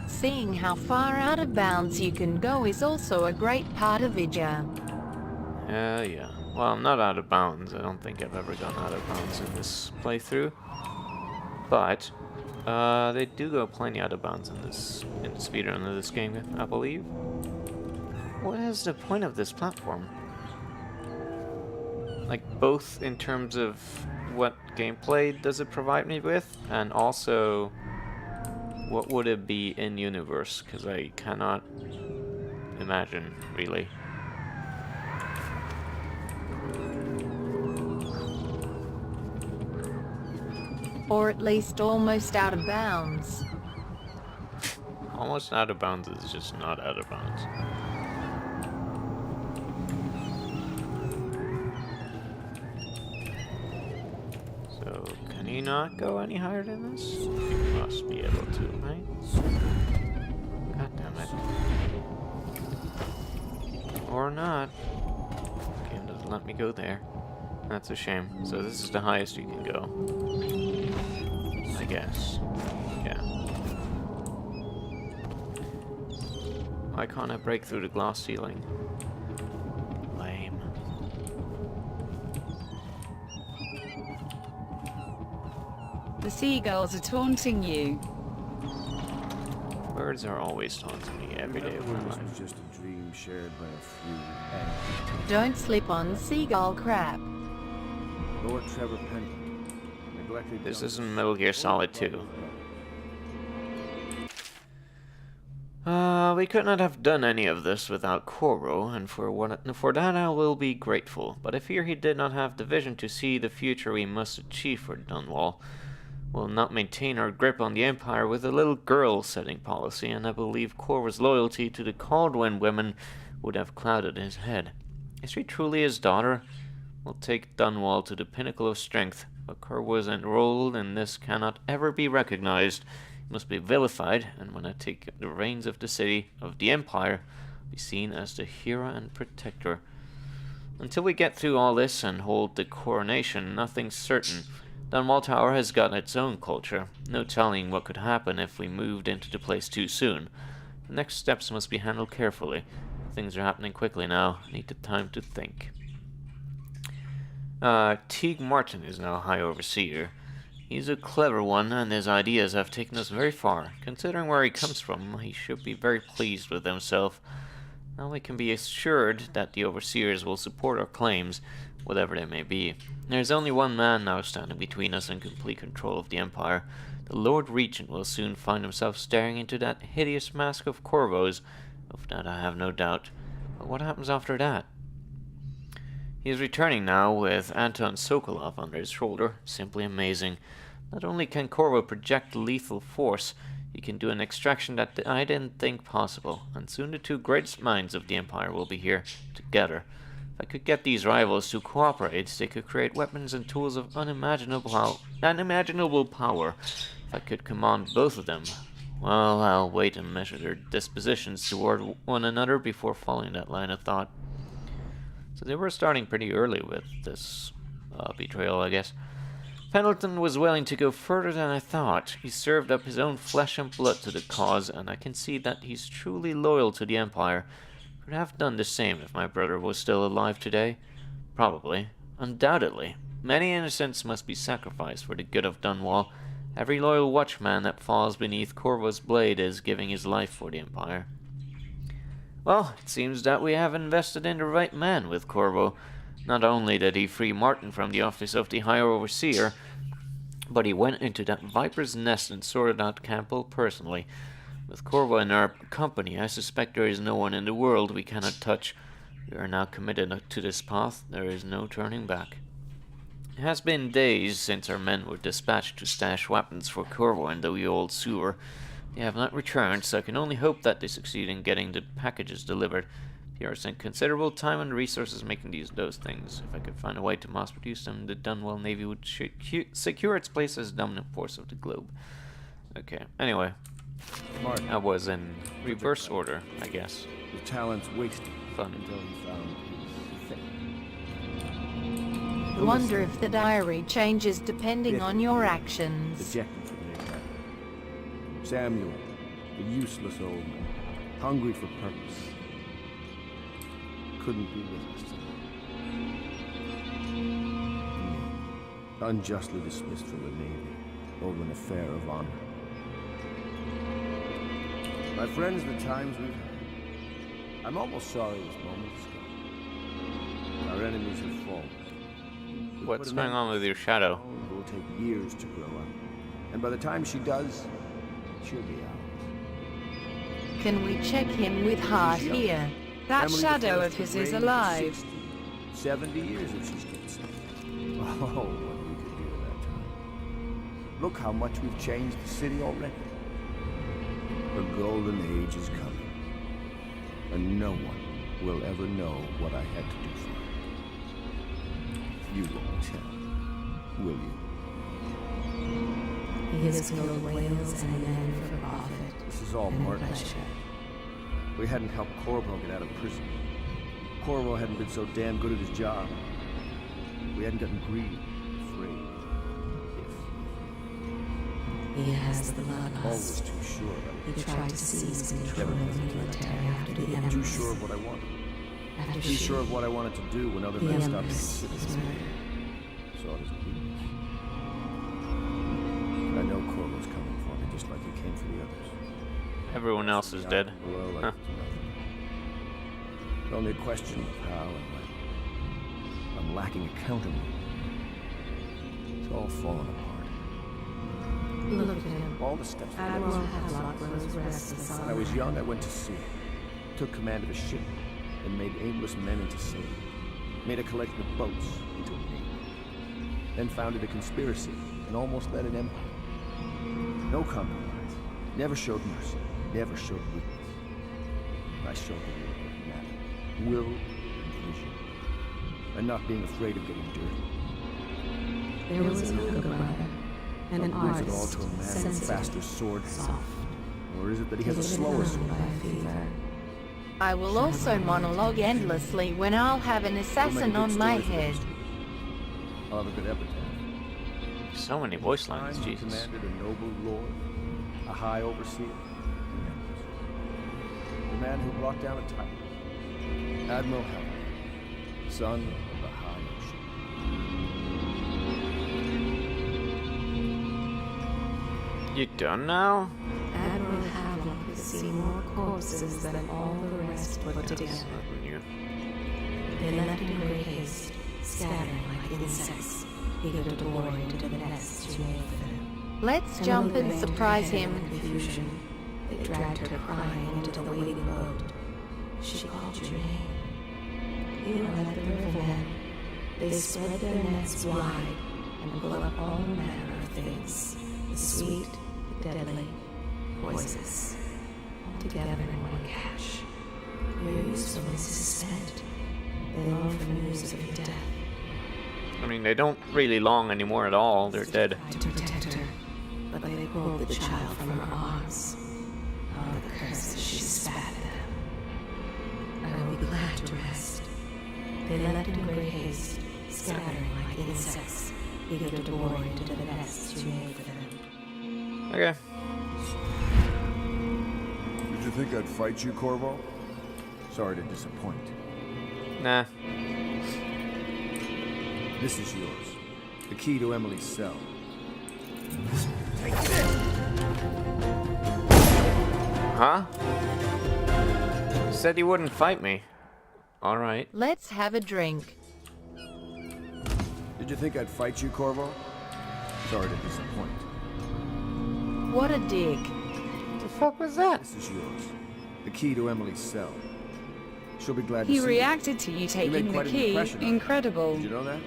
Speaker 11: Seeing how far out of bounds you can go is also a great part of it, yeah.
Speaker 1: Yeah. Well, I'm not out of bounds. I don't think I've ever gone out of bounds in this playthrough. But they do go plenty out of bounds in the speedrun of this game, I believe. What is the point of this platform? Like, both in terms of what gameplay does it provide me with, and also what would it be in universe? Because I cannot imagine, really.
Speaker 11: Or at least almost out of bounds.
Speaker 1: Almost out of bounds is just not out of bounds. So, can he not go any higher than this? He must be able to, right? God damn it. Or not. Game doesn't let me go there. That's a shame. So this is the highest you can go. I guess. Yeah. Why can't I break through the glass ceiling? Lame.
Speaker 2: The seagulls are taunting you.
Speaker 1: Birds are always taunting me every day of my life.
Speaker 21: This was just a dream shared by a few.
Speaker 11: Don't slip on seagull crap.
Speaker 21: Lord Trevor Pendleton. Neglected.
Speaker 1: This isn't Metal Gear Solid 2. We could not have done any of this without Corvo, and for that I will be grateful. But I fear he did not have the vision to see the future we must achieve for Dunwall. We'll not maintain our grip on the Empire with a little girl-setting policy, and I believe Corvo's loyalty to the Caldwell women would have clouded his head. Is she truly his daughter? We'll take Dunwall to the pinnacle of strength, but Corvo's enrolled in this cannot ever be recognized. Must be vilified, and when I take the reins of the city, of the Empire, be seen as the hero and protector. Until we get through all this and hold the coronation, nothing's certain. Dunwall Tower has got its own culture. No telling what could happen if we moved into the place too soon. The next steps must be handled carefully. Things are happening quickly now. I need the time to think. Teague Martin is now High Overseer. He's a clever one, and his ideas have taken us very far. Considering where he comes from, he should be very pleased with himself. Now we can be assured that the Overseers will support our claims, whatever they may be. There's only one man now standing between us and complete control of the Empire. The Lord Regent will soon find himself staring into that hideous mask of Corvo's. Of that I have no doubt. But what happens after that? He is returning now with Anton Sokolov under his shoulder. Simply amazing. Not only can Corvo project lethal force, he can do an extraction that I didn't think possible, and soon the two greatest minds of the Empire will be here, together. If I could get these rivals to cooperate, they could create weapons and tools of unimaginable power. If I could command both of them, well, I'll wait and measure their dispositions toward one another before following that line of thought. So they were starting pretty early with this betrayal, I guess. Pendleton was willing to go further than I thought. He served up his own flesh and blood to the cause, and I can see that he's truly loyal to the Empire. Could have done the same if my brother was still alive today. Probably. Undoubtedly. Many innocents must be sacrificed for the good of Dunwall. Every loyal watchman that falls beneath Corvo's blade is giving his life for the Empire. Well, it seems that we have invested in the right man with Corvo. Not only did he free Martin from the office of the High Overseer, But he went into that viper's nest and sorted out Campbell personally. With Corvo in our company, I suspect there is no one in the world we cannot touch. We are now committed to this path. There is no turning back. It has been days since our men were dispatched to stash weapons for Corvo in the old sewer. They have not returned, so I can only hope that they succeed in getting the packages delivered. Pierre spent considerable time and resources making those things. If I could find a way to mass produce them, the Dunwell Navy would secure its place as dominant force of the globe. Okay, anyway.
Speaker 7: Martin.
Speaker 1: I was in reverse order, I guess.
Speaker 7: The talent's wasted.
Speaker 1: Fun.
Speaker 7: Until he found his thing.
Speaker 11: I wonder if the diary changes depending on your actions.
Speaker 7: Dejected from the attack. Samuel, the useless old man, hungry for purpose. Couldn't be with us tonight. Unjustly dismissed from the Navy over an affair of honor. My friends, the times we've had. I'm almost sorry this moment's gone. Our enemies have fallen.
Speaker 1: What's going on with your shadow?
Speaker 7: It will take years to grow up. And by the time she does, she'll be ours.
Speaker 11: Can we check him with heart here?
Speaker 2: That
Speaker 7: Emily
Speaker 2: shadow
Speaker 7: the
Speaker 2: of
Speaker 7: first
Speaker 2: his is
Speaker 7: to reign for
Speaker 2: alive.
Speaker 7: 60, 70 years if she's good saved. Oh, what we could do at that time. Look how much we've changed the city already. The golden age is coming. And no one will ever know what I had to do for it. You won't tell, will you?
Speaker 22: He has killed whales and men for profit.
Speaker 7: This is all Martin's fault. We hadn't helped Corvo get out of prison. Corvo hadn't been so damn good at his job. We hadn't gotten greedy, afraid.
Speaker 22: He has the bloodlust.
Speaker 7: Always too sure of it.
Speaker 22: He tried to seize control of the military after the Empress.
Speaker 7: Too sure of what I wanted. Too sure of what I wanted to do when other men stopped considering me. Saw it as a weakness. I know Corvo's coming for me, just like he came for the others.
Speaker 1: Everyone else is dead.
Speaker 7: Well,
Speaker 1: Huh.
Speaker 7: It's only a question of how and when. I'm lacking accountability. It's all falling apart.
Speaker 22: Look at him.
Speaker 7: All the steps.
Speaker 22: Admiral Havelock grows restless
Speaker 7: When I was young, I went to sea, took command of a ship, and made aimless men into sailors. Made a collection of boats into a navy. Then founded a conspiracy and almost led an empire. No compromise. Never showed mercy. Never showed weakness. I showed the world what mattered. Will and vision. And not being afraid of getting dirty.
Speaker 22: There was a younger brother, and an
Speaker 7: Or is it all
Speaker 22: artist,
Speaker 7: to a man with
Speaker 22: sensitive,
Speaker 7: faster sword hand?
Speaker 22: soft.
Speaker 7: Or is it that he has a slower sword?
Speaker 22: By a fever.
Speaker 11: I will also monologue endlessly when I'll have an assassin on my head.
Speaker 7: I'll have a good epitaph.
Speaker 1: So many voice lines,
Speaker 7: He
Speaker 1: Jesus.
Speaker 7: commanded a noble lord, a high overseer, an empress. The man who brought down a tyrant. Admiral Havelock, son of the high ocean.
Speaker 1: You done now?
Speaker 22: Admiral Havelock has seen more corpses than all the rest put together. They left in great haste, scattering like insects, eager to bore into the nests you made for them.
Speaker 11: Let's
Speaker 22: And
Speaker 11: jump
Speaker 22: when
Speaker 11: and
Speaker 22: they
Speaker 11: surprise
Speaker 22: ran
Speaker 11: him.
Speaker 22: in confusion, they dragged her crying into the waiting boat. She called your name. You led the rivermen. They spread their nets wide and pull up all manner of things. The sweet, the deadly, poisonous. All together in one catch. Your usefulness is spent. They long for news of your death.
Speaker 1: I mean, they don't really long anymore at all. They're dead.
Speaker 22: To protect her, but they pulled the child from her arms. Oh, the curses she spat at them. I will be glad to rest. They left in great haste, scattering like insects, eager to bore into the nests you made for them.
Speaker 1: Okay.
Speaker 7: Did you think I'd fight you, Corvo? Sorry to disappoint.
Speaker 1: Nah.
Speaker 7: This is yours. The key to Emily's cell. Take this!
Speaker 1: Huh? You said you wouldn't fight me. Alright.
Speaker 11: Let's have a drink.
Speaker 7: Did you think I'd fight you, Corvo? Sorry to disappoint.
Speaker 11: What a dig.
Speaker 1: The fuck was that?
Speaker 7: This is yours. The key to Emily's cell. She'll be glad to see
Speaker 2: He
Speaker 7: you.
Speaker 2: reacted to you
Speaker 7: You
Speaker 2: taking
Speaker 7: made
Speaker 2: the
Speaker 7: quite an
Speaker 2: key.
Speaker 7: impression on her.
Speaker 2: Incredible.
Speaker 7: Did you know that?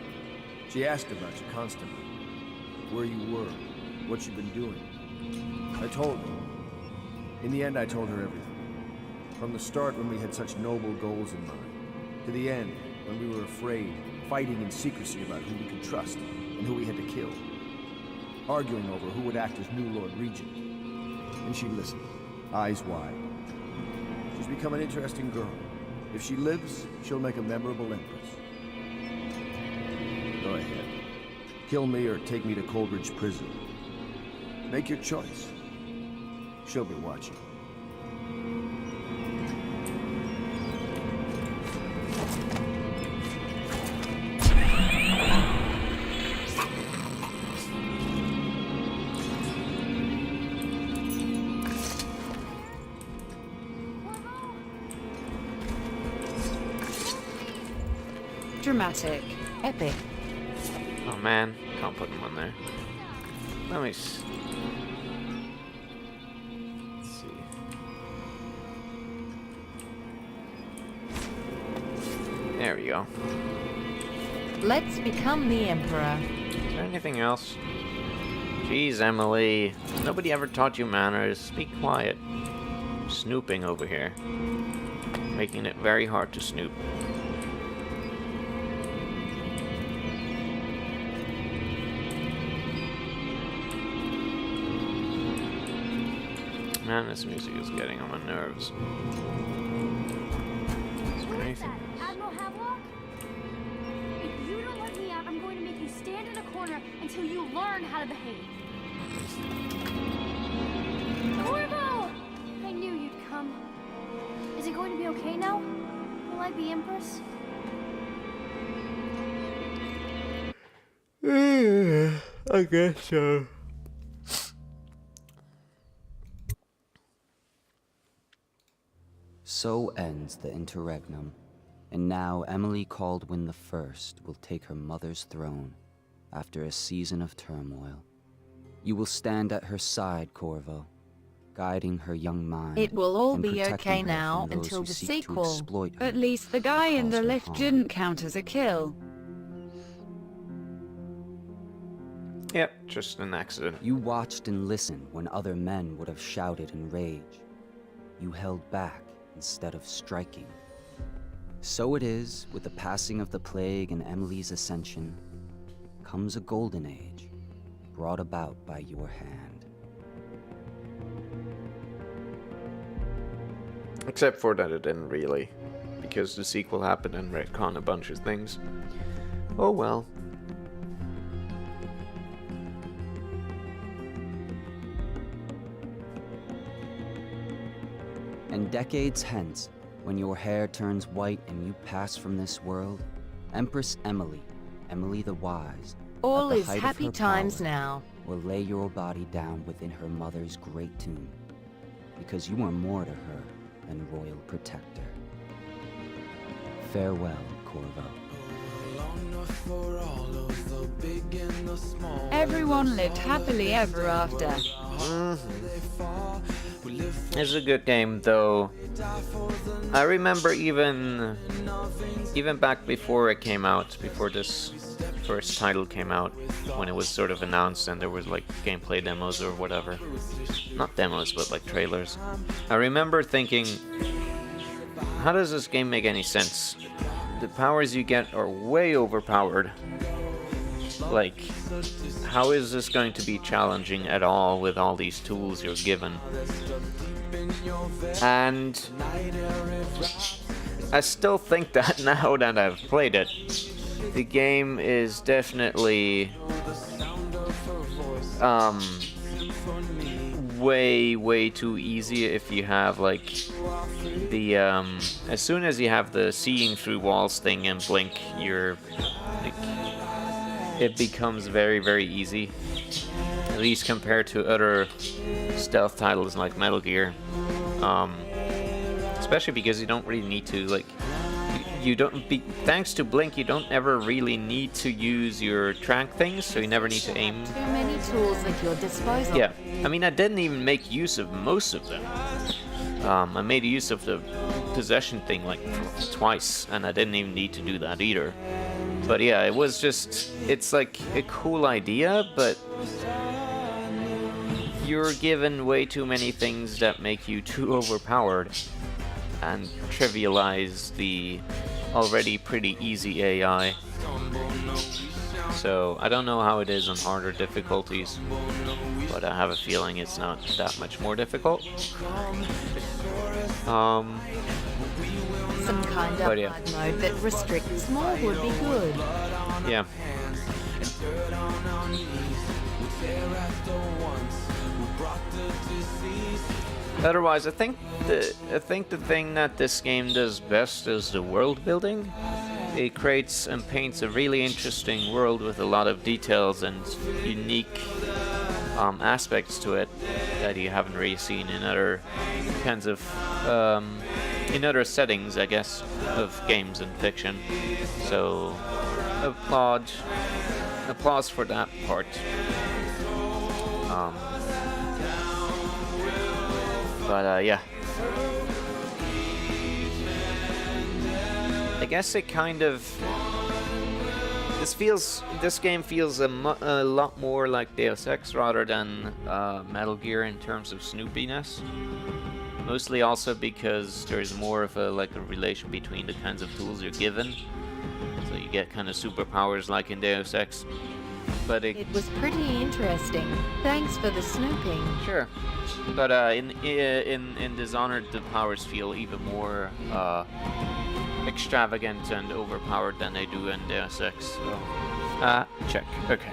Speaker 7: She asked about you constantly. Where you were, what you've been doing. I told her. In the end, I told her everything. From the start, when we had such noble goals in mind, to the end, when we were afraid, fighting in secrecy about who we could trust and who we had to kill. Arguing over who would act as new Lord Regent. And she listened, eyes wide. She's become an interesting girl. If she lives, she'll make a memorable empress. Go ahead. Kill me or take me to Coldridge Prison. Make your choice. She'll be watching.
Speaker 2: Dramatic.
Speaker 11: Epic.
Speaker 1: Oh man, can't put him on there. Let me let's see. There we go.
Speaker 11: Let's become the Emperor.
Speaker 1: Is there anything else? Jeez, Emily. Nobody ever taught you manners. Speak quiet. Snooping over here. Making it very hard to snoop. Man, this music is getting on my nerves. Is there anything else?
Speaker 10: Admiral Havelock? If you don't let me out, I'm going to make you stand in a corner until you learn how to behave. Corvo! I knew you'd come. Is it going to be okay now? Will I be Empress?
Speaker 1: I guess so.
Speaker 12: So ends the interregnum, and now Emily Caldwin I will take her mother's throne after a season of turmoil. You will stand at her side, Corvo, guiding her young mind.
Speaker 11: It will all
Speaker 12: and
Speaker 11: be
Speaker 12: protecting
Speaker 11: okay
Speaker 12: her
Speaker 11: now
Speaker 12: from those
Speaker 11: until
Speaker 12: who
Speaker 11: the
Speaker 12: seek to
Speaker 11: sequel.
Speaker 12: exploit her.
Speaker 2: At least the guy in the
Speaker 12: Cause her
Speaker 2: lift
Speaker 12: harm.
Speaker 2: didn't count as a kill.
Speaker 1: Yep, just an accident.
Speaker 12: You watched and listened when other men would have shouted in rage. You held back instead of striking. So it is with the passing of the plague and Emily's ascension, comes a golden age, brought about by your hand.
Speaker 1: Except for that it didn't really, because the sequel happened and retconned a bunch of things. Oh well.
Speaker 12: And decades hence, when your hair turns white and you pass from this world, Empress Emily, Emily the Wise,
Speaker 11: All
Speaker 12: at the
Speaker 11: is
Speaker 12: height of
Speaker 11: happy
Speaker 12: her
Speaker 11: times
Speaker 12: power,
Speaker 11: now.
Speaker 12: will lay your body down within her mother's great tomb, because you are more to her than royal protector. Farewell, Corvo.
Speaker 2: Everyone lived happily ever after.
Speaker 1: It's a good game, though. I remember even back before it came out, before this first title came out, when it was sort of announced and there was like gameplay demos or whatever. Not demos, but like trailers. I remember thinking, how does this game make any sense? The powers you get are way overpowered. Like, how is this going to be challenging at all with all these tools you're given? And I still think that now that I've played it. The game is definitely way too easy if you have like the as soon as you have the seeing through walls thing and blink, you're like, it becomes very easy, at least compared to other stealth titles like Metal Gear, especially because you don't really need to, like, you don't thanks to Blink, you don't ever really need to use your track things, so you never need to aim.
Speaker 11: Too many tools at your disposal.
Speaker 1: Yeah, I mean, I didn't even make use of most of them. I made use of the possession thing like twice, and I didn't even need to do that either. But yeah, it was just, it's like a cool idea, but you're given way too many things that make you too overpowered and trivialize the already pretty easy AI. So I don't know how it is on harder difficulties, but I have a feeling it's not that much more difficult.
Speaker 11: Some kind of hard mode that restricts more would be good.
Speaker 1: Yeah. Otherwise, I think the thing that this game does best is the world building. It creates and paints a really interesting world with a lot of details and unique aspects to it that you haven't really seen in other kinds of in other settings, I guess, of games and fiction. So, applause for that part. But yeah, I guess it kind of this game feels a lot more like Deus Ex rather than Metal Gear in terms of snoopiness. Mostly also because there's more of a relation between the kinds of tools you're given. So you get kind of superpowers like in Deus Ex. But it
Speaker 11: was pretty interesting. Thanks for the snooping.
Speaker 1: Sure. But in Dishonored, the powers feel even more extravagant and overpowered than they do in Deus Ex. So, check. Okay.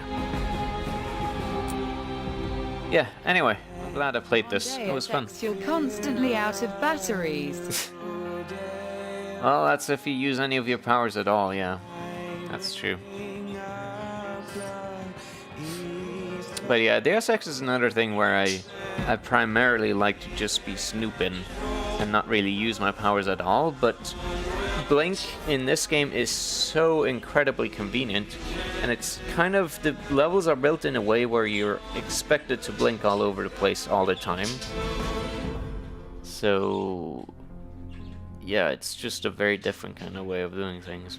Speaker 1: Yeah. Anyway, I'm glad I played this. It was fun.
Speaker 2: You're constantly out of batteries.
Speaker 1: Well, that's if you use any of your powers at all. Yeah, that's true. But yeah, Deus Ex is another thing where I primarily like to just be snooping and not really use my powers at all, but Blink in this game is so incredibly convenient, and it's kind of, the levels are built in a way where you're expected to blink all over the place all the time. So yeah, it's just a very different kind of way of doing things.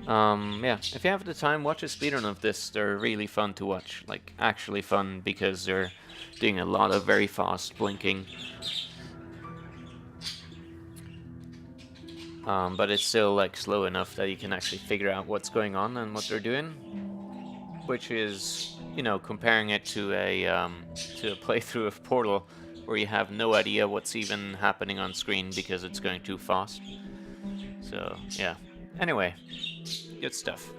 Speaker 1: Yeah, if you have the time, watch a speedrun of this. They're really fun to watch, like actually fun, because they're doing a lot of very fast blinking. But it's still like slow enough that you can actually figure out what's going on and what they're doing, which is, you know, comparing it to a playthrough of Portal, where you have no idea what's even happening on screen because it's going too fast. So yeah. Anyway, good stuff.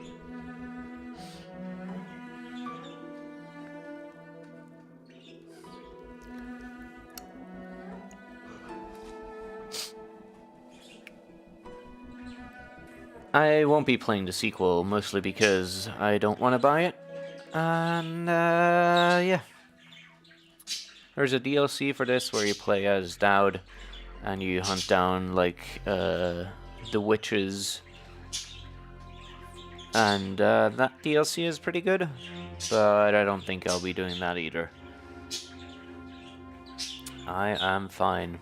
Speaker 1: I won't be playing the sequel, mostly because I don't want to buy it. And, yeah. There's a DLC for this where you play as Dowd, and you hunt down, like, the witches. And, that DLC is pretty good, but I don't think I'll be doing that either. I am fine.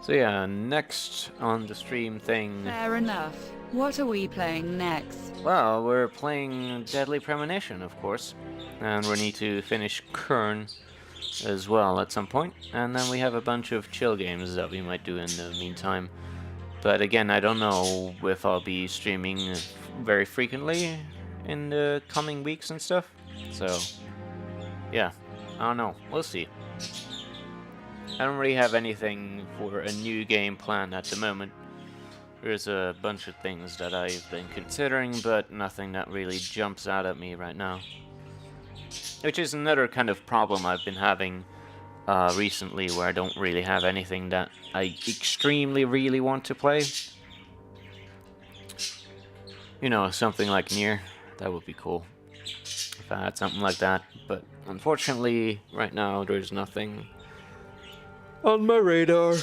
Speaker 1: So yeah, next on the stream thing...
Speaker 2: Fair enough. What are we playing next?
Speaker 1: Well, we're playing Deadly Premonition, of course. And we need to finish Kern as well at some point. And then we have a bunch of chill games that we might do in the meantime. But again, I don't know if I'll be streaming very frequently in the coming weeks and stuff. So, yeah, I don't know. We'll see. I don't really have anything for a new game planned at the moment. There's a bunch of things that I've been considering, but nothing that really jumps out at me right now. Which is another kind of problem I've been having recently, where I don't really have anything that I extremely really want to play. You know, something like Nier. That would be cool if I had something like that. But unfortunately, right now, there's nothing on my radar.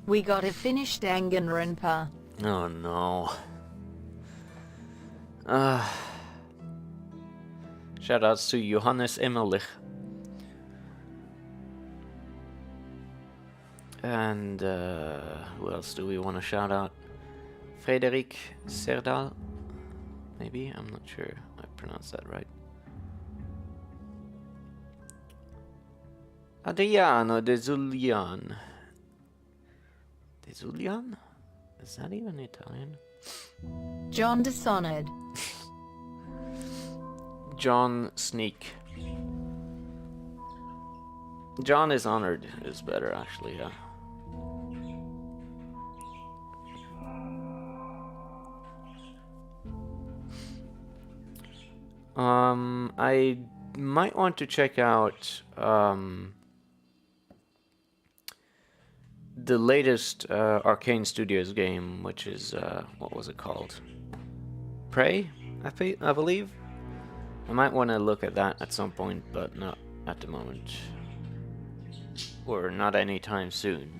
Speaker 11: We gotta finish Danganronpa.
Speaker 1: Oh no. Shoutouts to Johannes Emmerlich. And who else do we want to shout out? Frederik Serdal? Maybe? I'm not sure I pronounced that right. Adriano de Zulian. De Zulian? Is that even Italian?
Speaker 11: John Dishonored.
Speaker 1: John Sneak. John is honored is better actually, yeah. I might want to check out the latest Arcane Studios game, which is what was it called? Prey, I believe. I might want to look at that at some point, but not at the moment, or not anytime soon.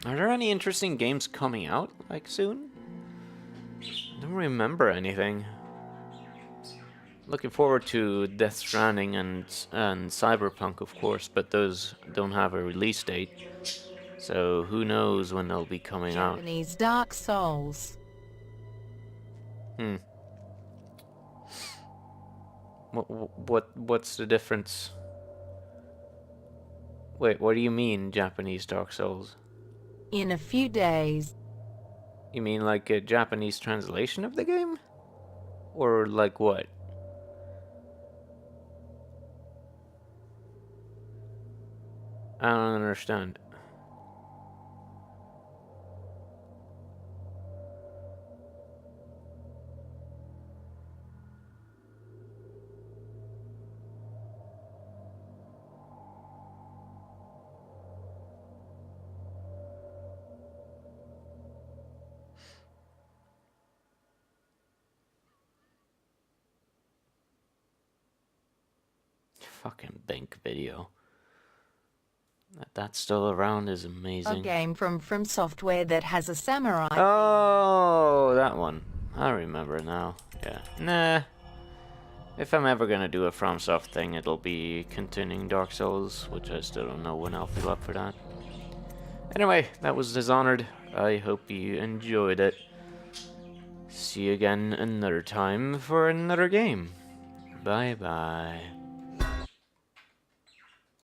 Speaker 1: Are there any interesting games coming out like soon? I don't remember anything. Looking forward to Death Stranding and Cyberpunk, of course, but those don't have a release date, so who knows when they'll be coming out.
Speaker 11: Japanese Dark Souls.
Speaker 1: What's the difference? Wait, what do you mean, Japanese Dark Souls?
Speaker 11: In a few days.
Speaker 1: You mean like a Japanese translation of the game? Or like what? I don't understand. Fucking Bank Video. That's still around is amazing.
Speaker 11: A game from Software that has a samurai.
Speaker 1: Oh, that one. I remember now. Yeah. Nah. If I'm ever gonna do a FromSoft thing, it'll be continuing Dark Souls, which I still don't know when I'll feel up for that. Anyway, that was Dishonored. I hope you enjoyed it. See you again another time for another game. Bye bye.